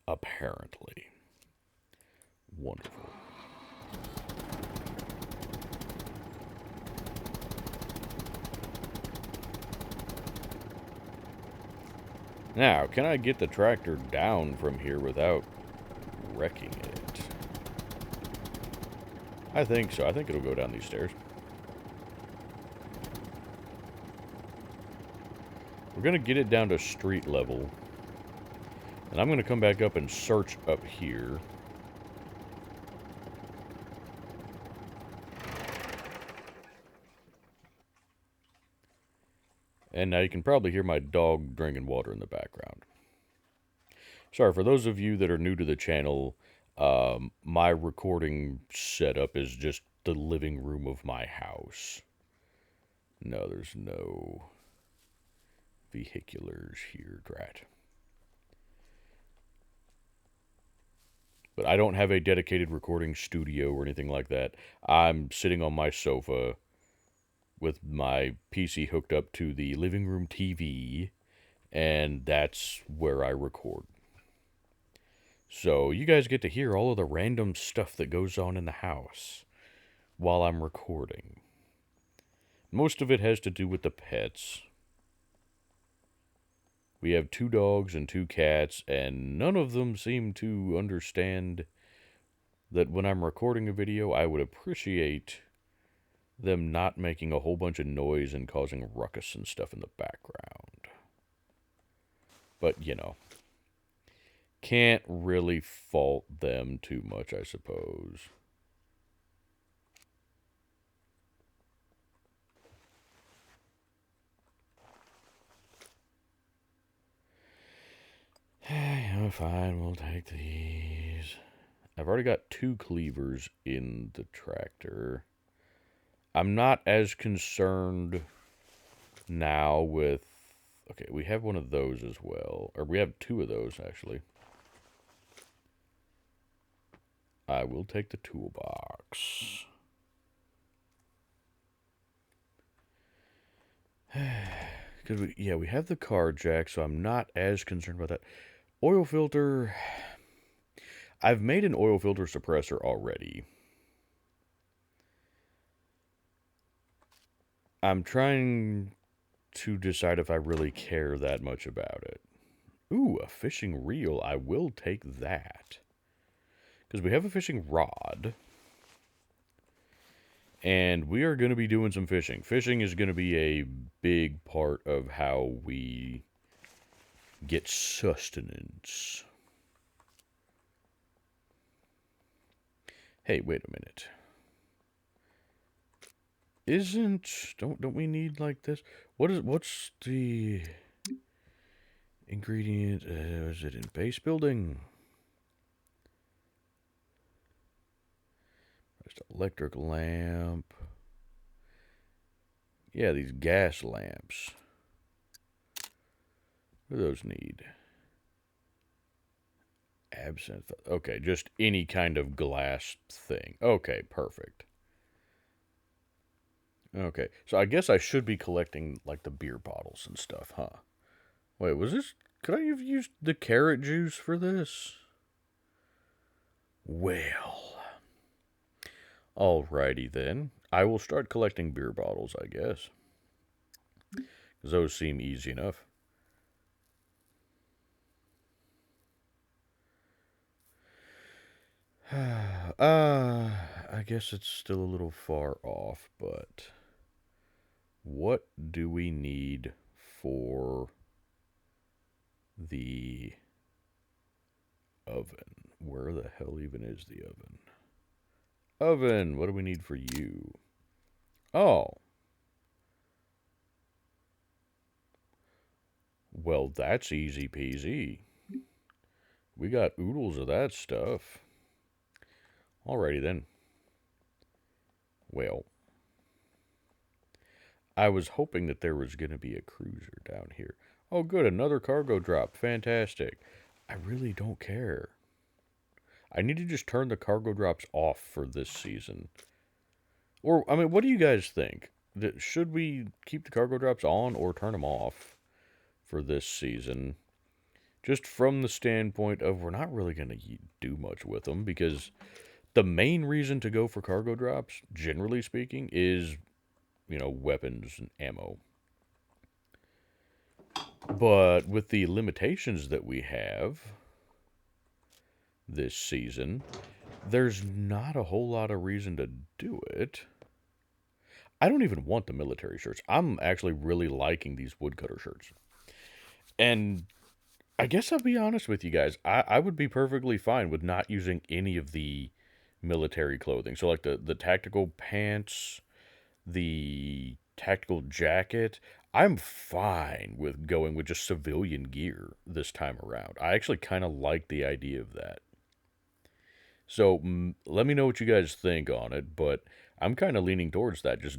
Speaker 1: Apparently. Wonderful. Now, can I get the tractor down from here without wrecking it? I think so. I think it'll go down these stairs. We're going to get it down to street level. And I'm going to come back up and search up here. And now you can probably hear my dog drinking water in the background. Sorry, for those of you that are new to the channel, my recording setup is just the living room of my house. No, there's no vehiculars here, drat. But I don't have a dedicated recording studio or anything like that. I'm sitting on my sofa with my PC hooked up to the living room TV, and that's where I record. So you guys get to hear all of the random stuff that goes on in the house while I'm recording. Most of it has to do with the pets. We have 2 dogs and 2 cats, and none of them seem to understand that when I'm recording a video, I would appreciate them not making a whole bunch of noise and causing ruckus and stuff in the background. But, you know, can't really fault them too much, I suppose. Yeah, fine, we'll take these. I've already got 2 cleavers in the tractor. I'm not as concerned now with... Okay, we have one of those as well. Or we have 2 of those, actually. I will take the toolbox. Because we have the car jack, so I'm not as concerned about that. Oil filter... I've made an oil filter suppressor already. I'm trying to decide if I really care that much about it. Ooh, a fishing reel. I will take that. Because we have a fishing rod. And we are going to be doing some fishing. Fishing is going to be a big part of how we get sustenance. Hey, wait a minute. Don't we need like this? What's the ingredient? Is it in base building? Just electric lamp. Yeah, these gas lamps. What do those need? Absinthe. Okay, just any kind of glass thing. Okay, perfect. Okay, so I guess I should be collecting like the beer bottles and stuff, huh? Wait, was this? Could I have used the carrot juice for this? Well, alrighty then. I will start collecting beer bottles, I guess. Because those seem easy enough. I guess it's still a little far off, but what do we need for the oven? Where the hell even is the oven? Oven, what do we need for you? Oh, well, that's easy peasy. We got oodles of that stuff. Alrighty then. Well, I was hoping that there was going to be a cruiser down here. Oh, good, another cargo drop. Fantastic. I really don't care. I need to just turn the cargo drops off for this season. Or, I mean, what do you guys think? Should we keep the cargo drops on or turn them off for this season? Just from the standpoint of we're not really going to do much with them because the main reason to go for cargo drops, generally speaking, is, weapons and ammo. But with the limitations that we have this season, there's not a whole lot of reason to do it. I don't even want the military shirts. I'm actually really liking these woodcutter shirts. And I guess I'll be honest with you guys. I would be perfectly fine with not using any of the military clothing. So, like the tactical pants, the tactical jacket. I'm fine with going with just civilian gear this time around. I actually kind of like the idea of that. So let me know what you guys think on it, but I'm kind of leaning towards that. Just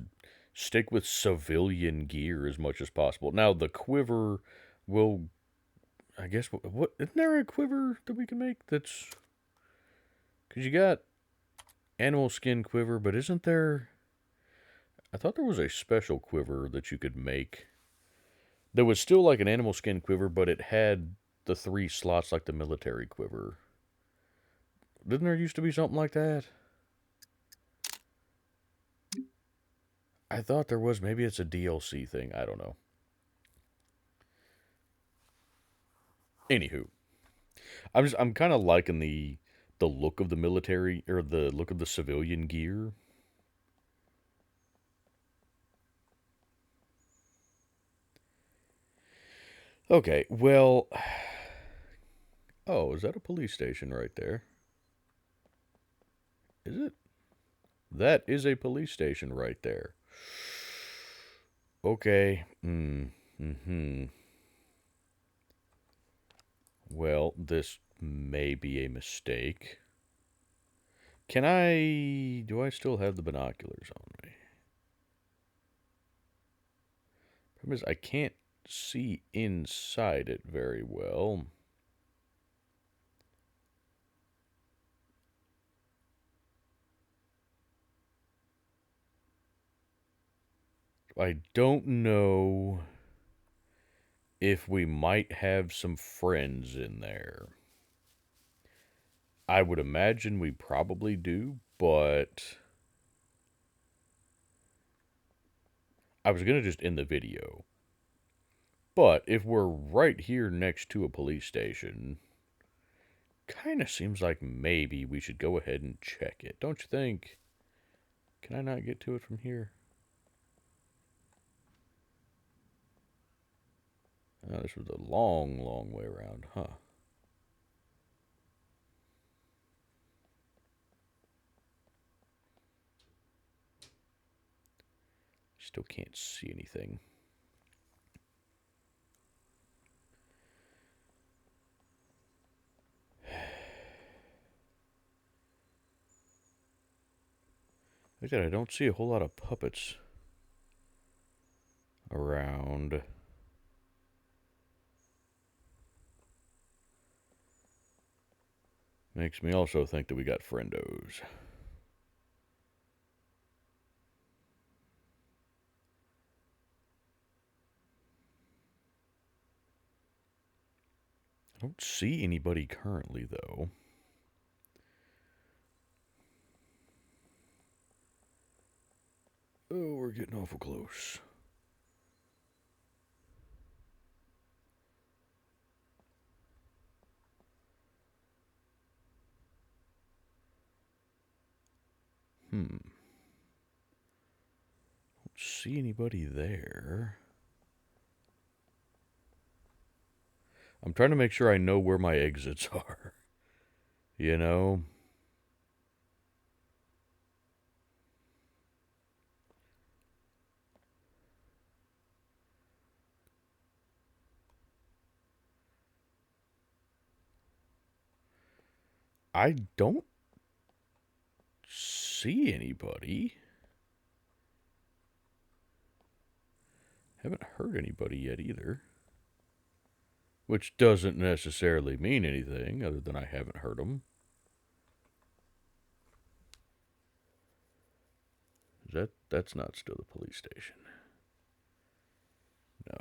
Speaker 1: stick with civilian gear as much as possible. Now, the quiver will, I guess, what isn't there a quiver that we can make that's. Because you got animal skin quiver, but isn't there. I thought there was a special quiver that you could make. There was still like an animal skin quiver, but it had the 3 slots like the military quiver. Didn't there used to be something like that? I thought there was. Maybe it's a DLC thing. I don't know. Anywho, I'm kind of liking the look of the military or the look of the civilian gear. Okay, well, oh, is that a police station right there? Is it? That is a police station right there. Okay. Hmm. Well, this may be a mistake. Do I still have the binoculars on me? Problem is, I can't see inside it very well. I don't know if we might have some friends in there. I would imagine we probably do, but I was going to just end the video. But if we're right here next to a police station, kind of seems like maybe we should go ahead and check it. Don't you think? Can I not get to it from here? Oh, this was a long, long way around, huh? Still can't see anything. Like that, I don't see a whole lot of puppets around. Makes me also think that we got friendos. I don't see anybody currently, though. Oh, we're getting awful close. Don't see anybody there. I'm trying to make sure I know where my exits are. You know? I don't see anybody. Haven't heard anybody yet either. Which doesn't necessarily mean anything other than I haven't heard them. That's not still the police station. No.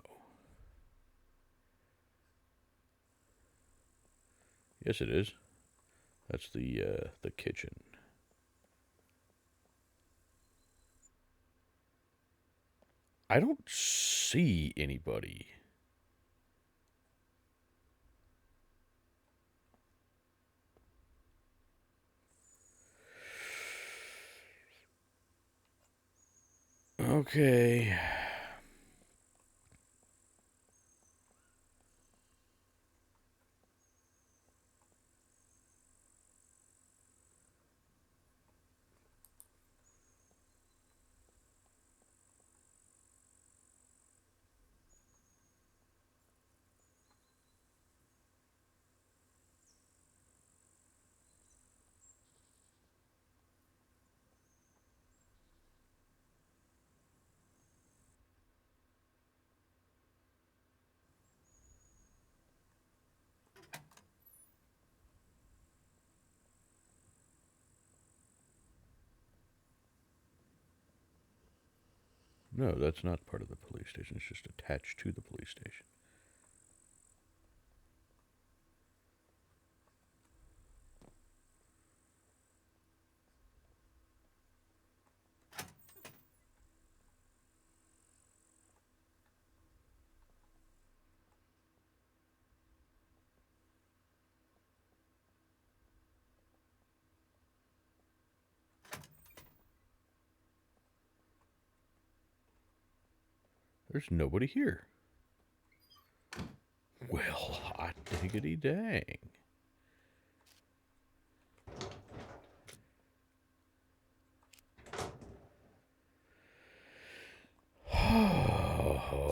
Speaker 1: Yes, it is. That's the kitchen. I don't see anybody. Okay. No, that's not part of the police station. It's just attached to the police station. There's nobody here. Well, hot diggity dang. Oh,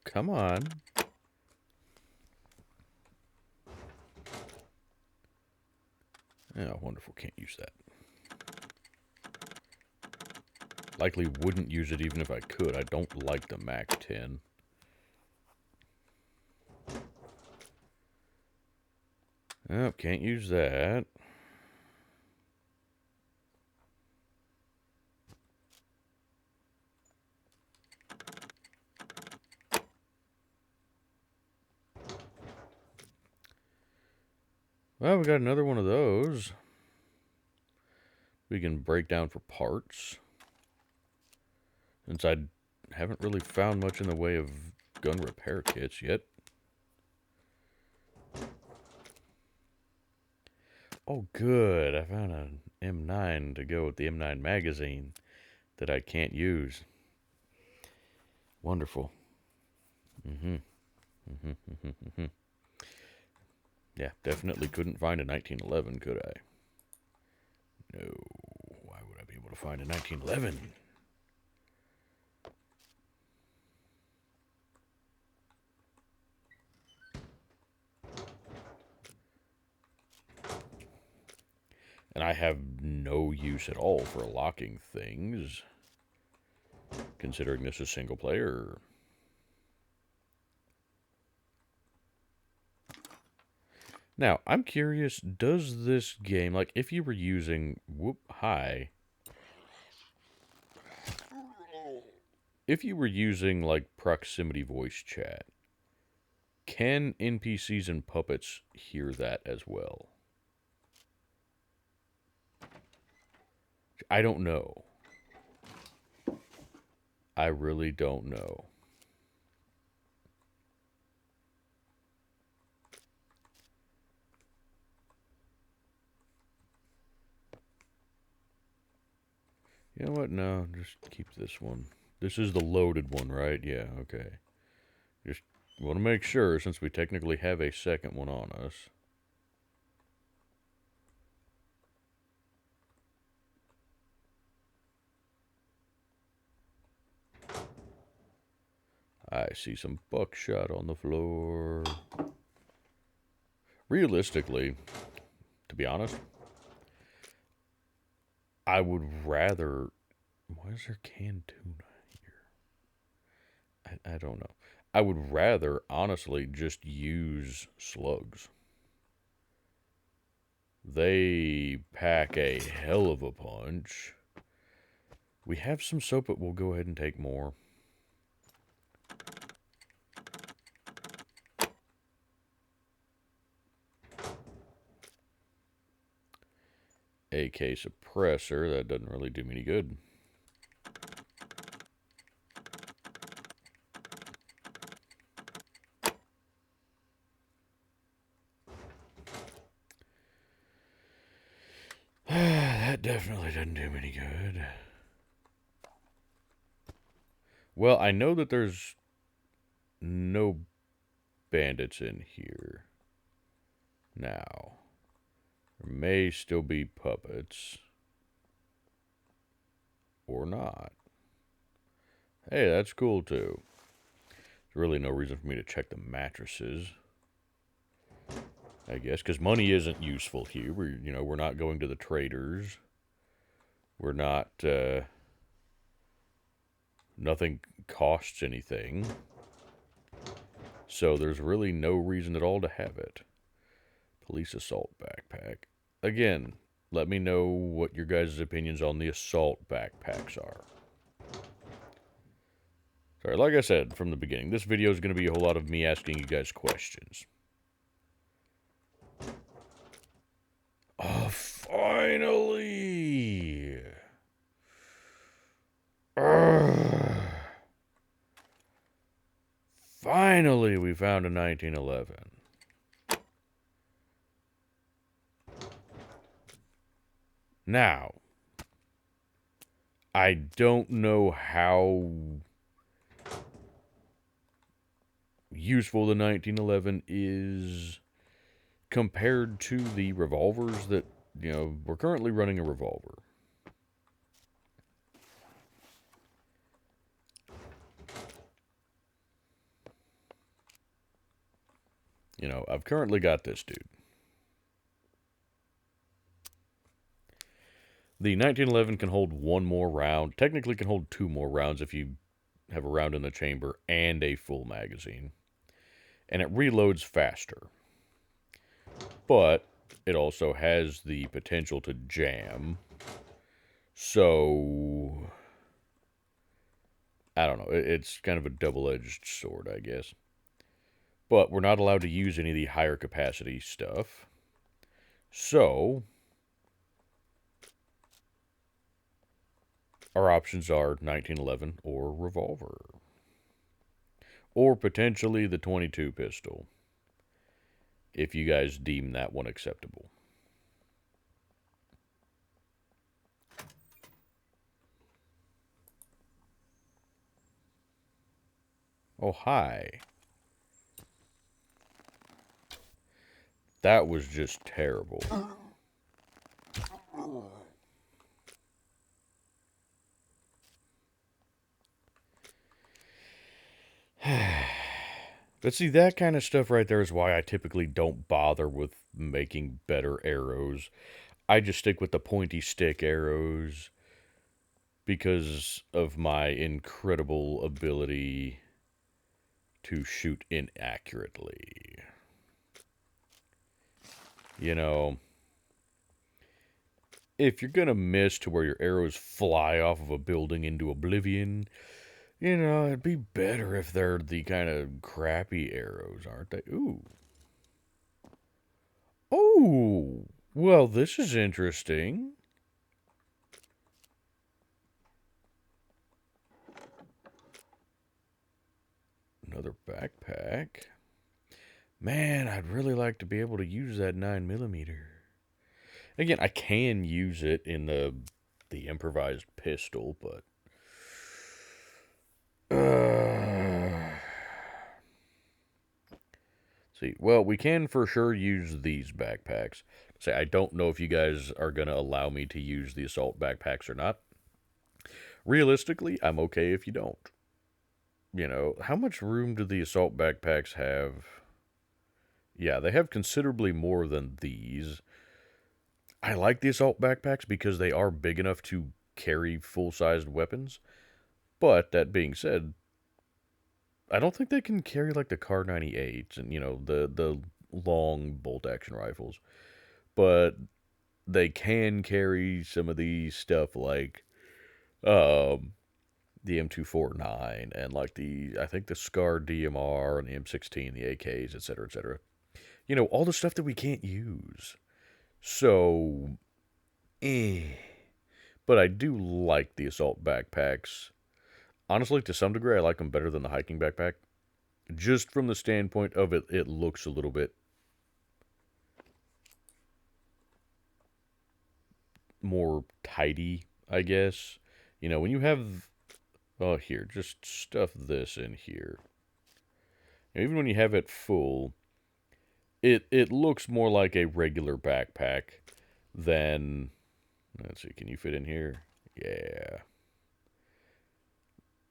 Speaker 1: come on. Yeah, wonderful. Can't use that. Likely wouldn't use it even if I could. I don't like the Mac 10. Oh, can't use that. Well, we got another one of those. We can break down for parts. Since I haven't really found much in the way of gun repair kits yet. Oh, good. I found an M9 to go with the M9 magazine that I can't use. Wonderful. Yeah, definitely couldn't find a 1911, could I? No. Why would I be able to find a 1911? And I have no use at all for locking things, considering this is single player. Now, I'm curious, does this game, like, if you were using, if you were using, like, proximity voice chat, can NPCs and puppets hear that as well? I don't know. I really don't know. You know what? No, just keep this one. This is the loaded one, right? Yeah, okay. Just want to make sure, since we technically have a second one on us. I see some buckshot on the floor. Realistically, to be honest, I would rather... Why is there canned tuna here? I don't know. I would rather, honestly, just use slugs. They pack a hell of a punch. We have some soap, but we'll go ahead and take more. AK suppressor, that doesn't really do me any good. That definitely doesn't do me any good. Well, I know that there's no bandits in here. Now, there may still be puppets. Or not. Hey, that's cool too. There's really no reason for me to check the mattresses, I guess, because money isn't useful here. We're not going to the traders. We're not, nothing costs anything. So there's really no reason at all to have it. Police assault backpack. Again, let me know what your guys' opinions on the assault backpacks are. Sorry, like I said from the beginning, this video is going to be a whole lot of me asking you guys questions. Oh, finally! Urgh. Finally, we found a 1911. Now, I don't know how useful the 1911 is compared to the revolvers that, we're currently running a revolver. I've currently got this dude. The 1911 can hold one more round. Technically can hold two more rounds if you have a round in the chamber and a full magazine. And it reloads faster. But it also has the potential to jam. So, I don't know. It's kind of a double-edged sword, I guess. But we're not allowed to use any of the higher capacity stuff. So, our options are 1911 or revolver. Or potentially the 22 pistol, if you guys deem that one acceptable. Oh, hi. That was just terrible. But see, that kind of stuff right there is why I typically don't bother with making better arrows. I just stick with the pointy stick arrows because of my incredible ability to shoot inaccurately. You know, if you're gonna miss to where your arrows fly off of a building into oblivion, it'd be better if they're the kind of crappy arrows, aren't they? Ooh. Oh, well, this is interesting. Another backpack. Man, I'd really like to be able to use that 9mm. Again, I can use it in the improvised pistol, but see, well, we can for sure use these backpacks. Say, I don't know if you guys are gonna allow me to use the assault backpacks or not. Realistically, I'm okay if you don't. How much room do the assault backpacks have? Yeah, they have considerably more than these. I like the assault backpacks because they are big enough to carry full-sized weapons. But that being said, I don't think they can carry like the Kar 98s and the long bolt action rifles. But they can carry some of these stuff like um, the M249 and like I think the Scar DMR and the M16, the AKs, etc., etc. All the stuff that we can't use. So, eh. But I do like the assault backpacks. Honestly, to some degree, I like them better than the hiking backpack. Just from the standpoint of it looks a little bit more tidy, I guess. When you have, oh, here, just stuff this in here. Even when you have it full, it looks more like a regular backpack than, let's see, can you fit in here? Yeah.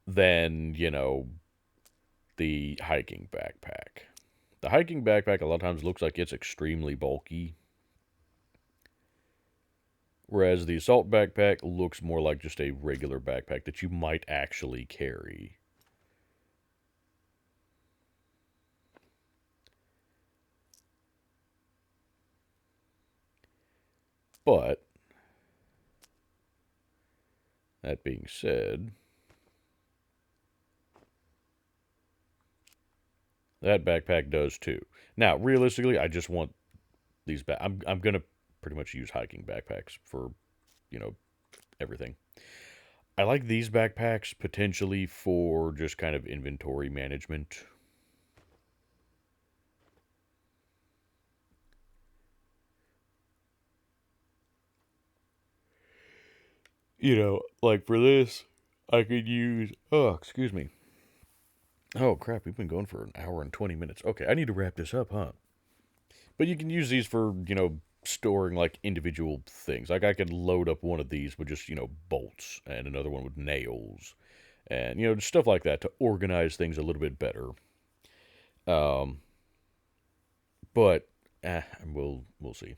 Speaker 1: Than, the hiking backpack. The hiking backpack a lot of times looks like it's extremely bulky, whereas the assault backpack looks more like just a regular backpack that you might actually carry. But, that being said, that backpack does too. Now, realistically, I just want these back. I'm gonna pretty much use hiking backpacks for, everything. I like these backpacks potentially for just kind of inventory management. Like for this, I could use. Oh, excuse me. Oh, crap. We've been going for an hour and 20 minutes. Okay, I need to wrap this up, huh? But you can use these for, storing like individual things. Like I could load up one of these with just, bolts and another one with nails and, just stuff like that to organize things a little bit better. Um, but we'll see.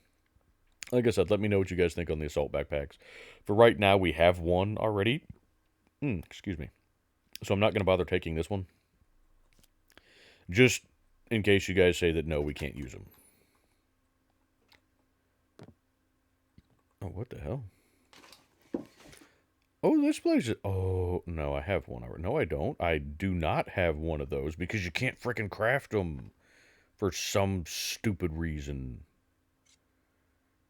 Speaker 1: Like I said, let me know what you guys think on the assault backpacks. For right now, we have one already. Excuse me. So I'm not going to bother taking this one. Just in case you guys say that no, we can't use them. Oh, what the hell? Oh, this place is... Oh, no, I have one already. No, I don't. I do not have one of those because you can't frickin' craft them for some stupid reason.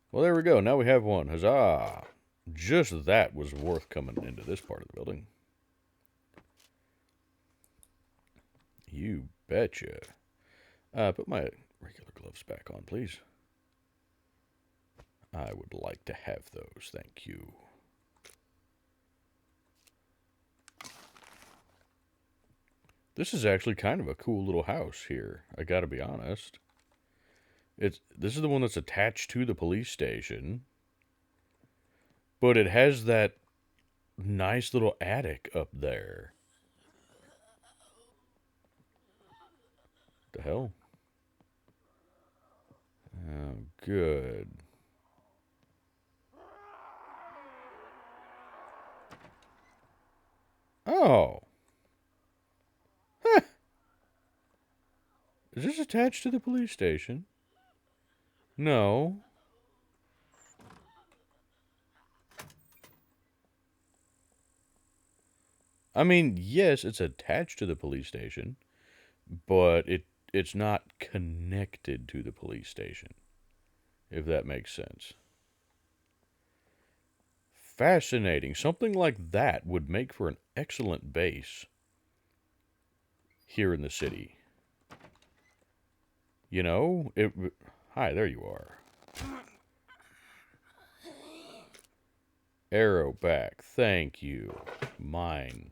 Speaker 1: Well, there we go. Now we have one. Huzzah! Just that was worth coming into this part of the building. You betcha. Put my regular gloves back on, please. I would like to have those, thank you. This is actually kind of a cool little house here, I gotta be honest. This is the one that's attached to the police station, but it has that nice little attic up there. The hell? Oh, good. Oh, is this attached to the police station? No. I mean, yes, it's attached to the police station, but it's not connected to the police station, if that makes sense. Fascinating. Something like that would make for an excellent base here in the city. You know, it. Hi, there you are. Arrow back. Thank you. Mine.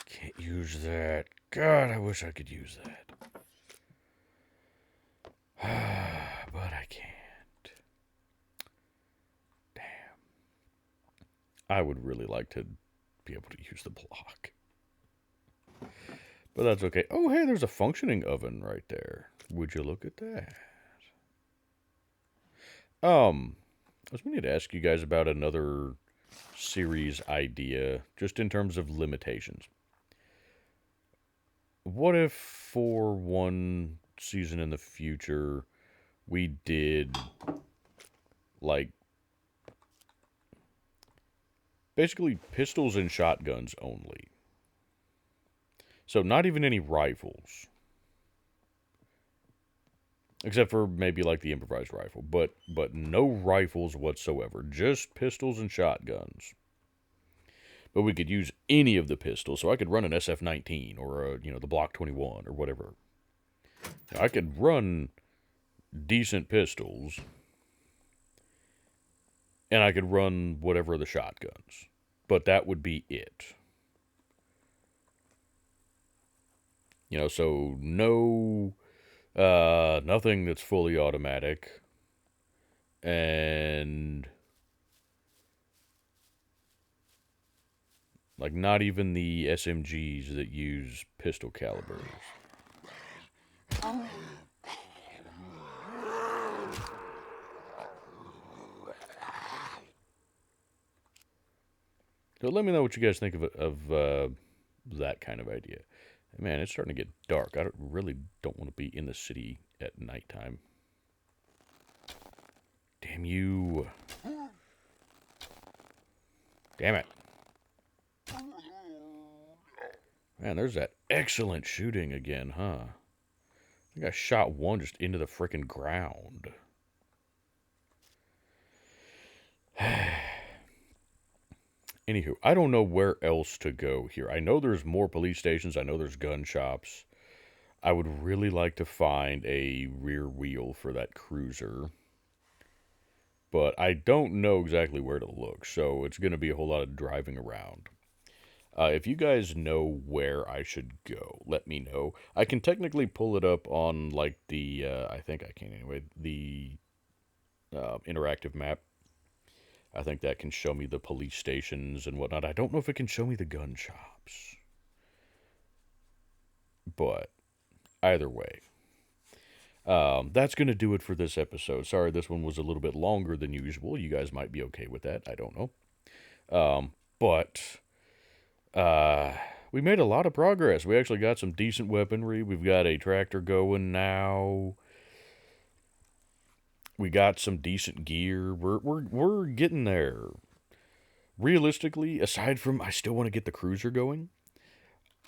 Speaker 1: Can't use that. God, I wish I could use that. But I can't. Damn. I would really like to be able to use the block. But that's okay. Oh, hey, there's a functioning oven right there. Would you look at that? I was going to ask you guys about another series idea, just in terms of limitations. What if for one season in the future we did like basically pistols and shotguns only? So not even any rifles. Except for maybe like the improvised rifle, but no rifles whatsoever, just pistols and shotguns. But we could use any of the pistols, so I could run an SF-19 or the Block 21 or whatever. I could run decent pistols, and I could run whatever of the shotguns, but that would be it. So no, nothing that's fully automatic, and like not even the SMGs that use pistol calibers. So let me know what you guys think of that kind of idea. Man, it's starting to get dark. I really don't want to be in the city at nighttime. Damn you. Damn it. Man, there's that excellent shooting again, huh? I think I shot one just into the frickin' ground. Anywho, I don't know where else to go here. I know there's more police stations. I know there's gun shops. I would really like to find a rear wheel for that cruiser. But I don't know exactly where to look, so it's going to be a whole lot of driving around. If you guys know where I should go, let me know. I can technically pull it up on, like, I think I can anyway, the interactive map. I think that can show me the police stations and whatnot. I don't know if it can show me the gun shops. But either way, that's going to do it for this episode. Sorry, this one was a little bit longer than usual. You guys might be okay with that. I don't know. But we made a lot of progress. We actually got some decent weaponry. We've got a tractor going now. We got some decent gear. We're getting there. Realistically, aside from I still want to get the cruiser going,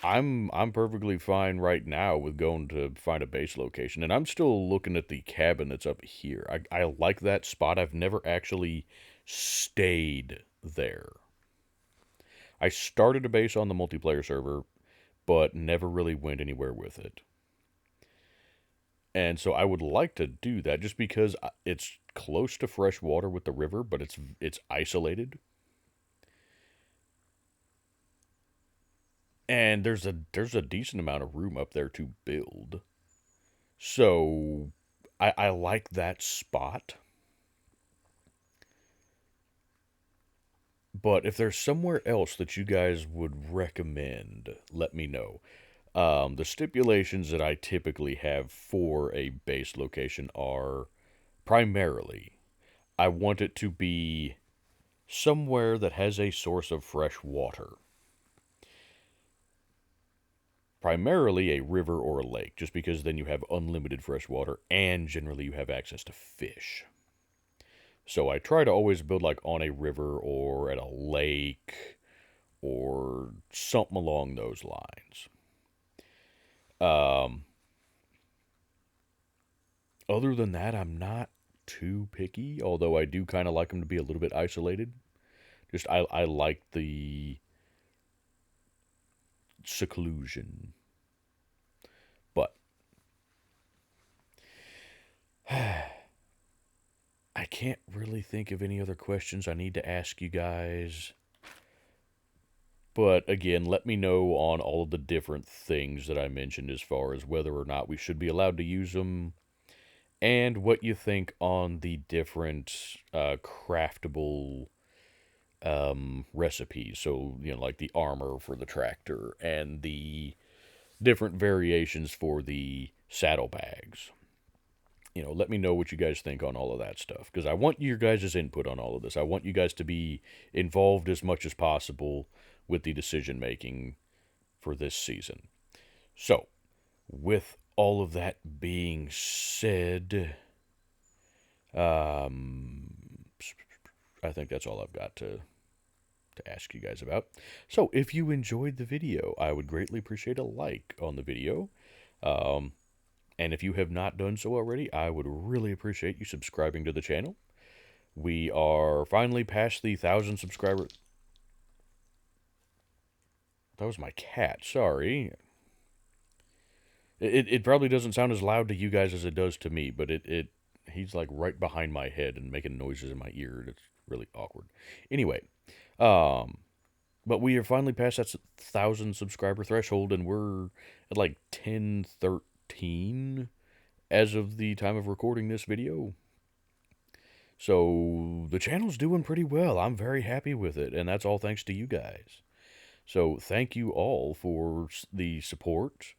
Speaker 1: I'm perfectly fine right now with going to find a base location, and I'm still looking at the cabin that's up here. I like that spot. I've never actually stayed there. I started a base on the multiplayer server, but never really went anywhere with it. And so I would like to do that just because it's close to fresh water with the river, but it's isolated. And there's a decent amount of room up there to build. So I like that spot, but if there's somewhere else that you guys would recommend, let me know. The stipulations that I typically have for a base location are primarily I want it to be somewhere that has a source of fresh water. Primarily a river or a lake, just because then you have unlimited fresh water and generally you have access to fish. So I try to always build like on a river or at a lake or something along those lines. Um, Other than that, I'm not too picky, although I do kind of like them to be a little bit isolated. Just I like the seclusion. But I can't really think of any other questions I need to ask you guys. But again, let me know on all of the different things that I mentioned as far as whether or not we should be allowed to use them and what you think on the different craftable recipes. So, like the armor for the tractor and the different variations for the saddlebags. Let me know what you guys think on all of that stuff because I want your guys' input on all of this. I want you guys to be involved as much as possible with the decision making for this season. So, with all of that being said, um, I think that's all I've got to ask you guys about. So, if you enjoyed the video, I would greatly appreciate a like on the video. Um, and if you have not done so already, I would really appreciate you subscribing to the channel. We are finally past the 1,000 subscribers. That was my cat, sorry. It probably doesn't sound as loud to you guys as it does to me, but he's like right behind my head and making noises in my ear. It's really awkward. Anyway, um, but we are finally past that 1,000 subscriber threshold, and we're at like 1013 as of the time of recording this video. So the channel's doing pretty well. I'm very happy with it, and that's all thanks to you guys. So thank you all for the support,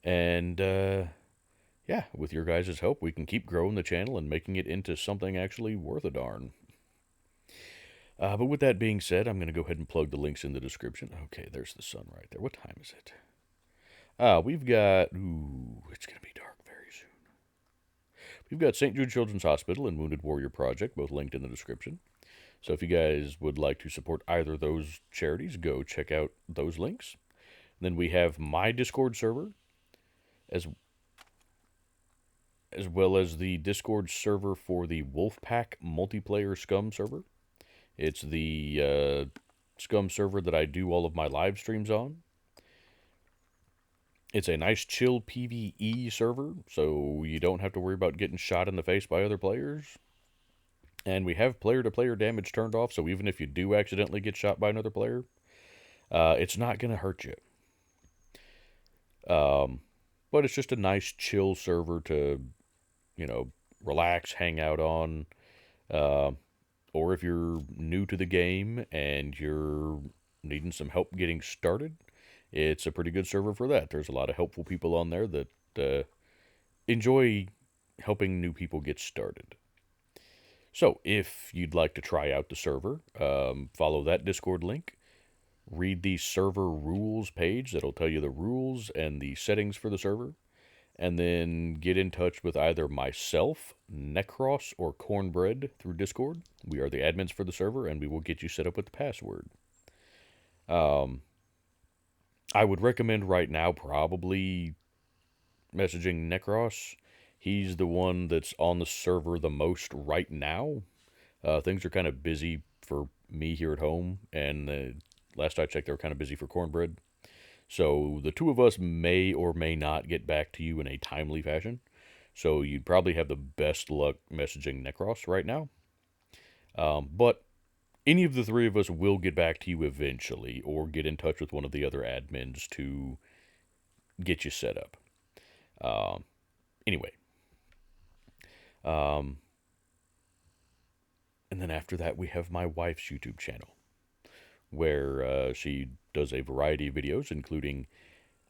Speaker 1: and yeah, with your guys' help, we can keep growing the channel and making it into something actually worth a darn. But with that being said, I'm going to go ahead and plug the links in the description. Okay, there's the sun right there. What time is it? We've got... Ooh, it's going to be dark very soon. We've got St. Jude Children's Hospital and Wounded Warrior Project, both linked in the description. So if you guys would like to support either of those charities, go check out those links. And then we have my Discord server, as well as the Discord server for the Wolfpack multiplayer SCUM server. It's the SCUM server that I do all of my live streams on. It's a nice chill PvE server, so you don't have to worry about getting shot in the face by other players. And we have player-to-player damage turned off, so even if you do accidentally get shot by another player, it's not going to hurt you. But it's just a nice chill server to, relax, hang out on. Or if you're new to the game and you're needing some help getting started, it's a pretty good server for that. There's a lot of helpful people on there that enjoy helping new people get started. So if you'd like to try out the server, follow that Discord link. Read the server rules page that'll tell you the rules and the settings for the server. And then get in touch with either myself, Necros, or Cornbread through Discord. We are the admins for the server, and we will get you set up with the password. I would recommend right now probably messaging Necros. He's the one that's on the server the most right now. Things are kind of busy for me here at home, and last I checked, they were kind of busy for Cornbread. So the two of us may or may not get back to you in a timely fashion. So you'd probably have the best luck messaging Necros right now. But any of the three of us will get back to you eventually, or get in touch with one of the other admins to get you set up. Anyway, Um, and then after that, we have my wife's YouTube channel, where she does a variety of videos, including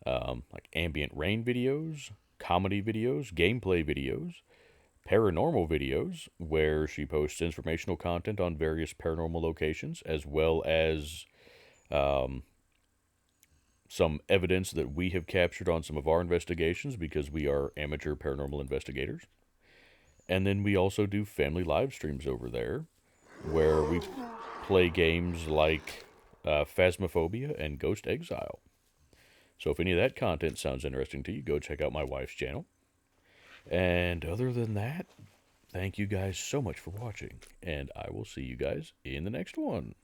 Speaker 1: like ambient rain videos, comedy videos, gameplay videos, paranormal videos, where she posts informational content on various paranormal locations, as well as um, some evidence that we have captured on some of our investigations because we are amateur paranormal investigators. And then we also do family live streams over there where we play games like Phasmophobia and Ghost Exile. So if any of that content sounds interesting to you, go check out my wife's channel. And other than that, thank you guys so much for watching, and I will see you guys in the next one.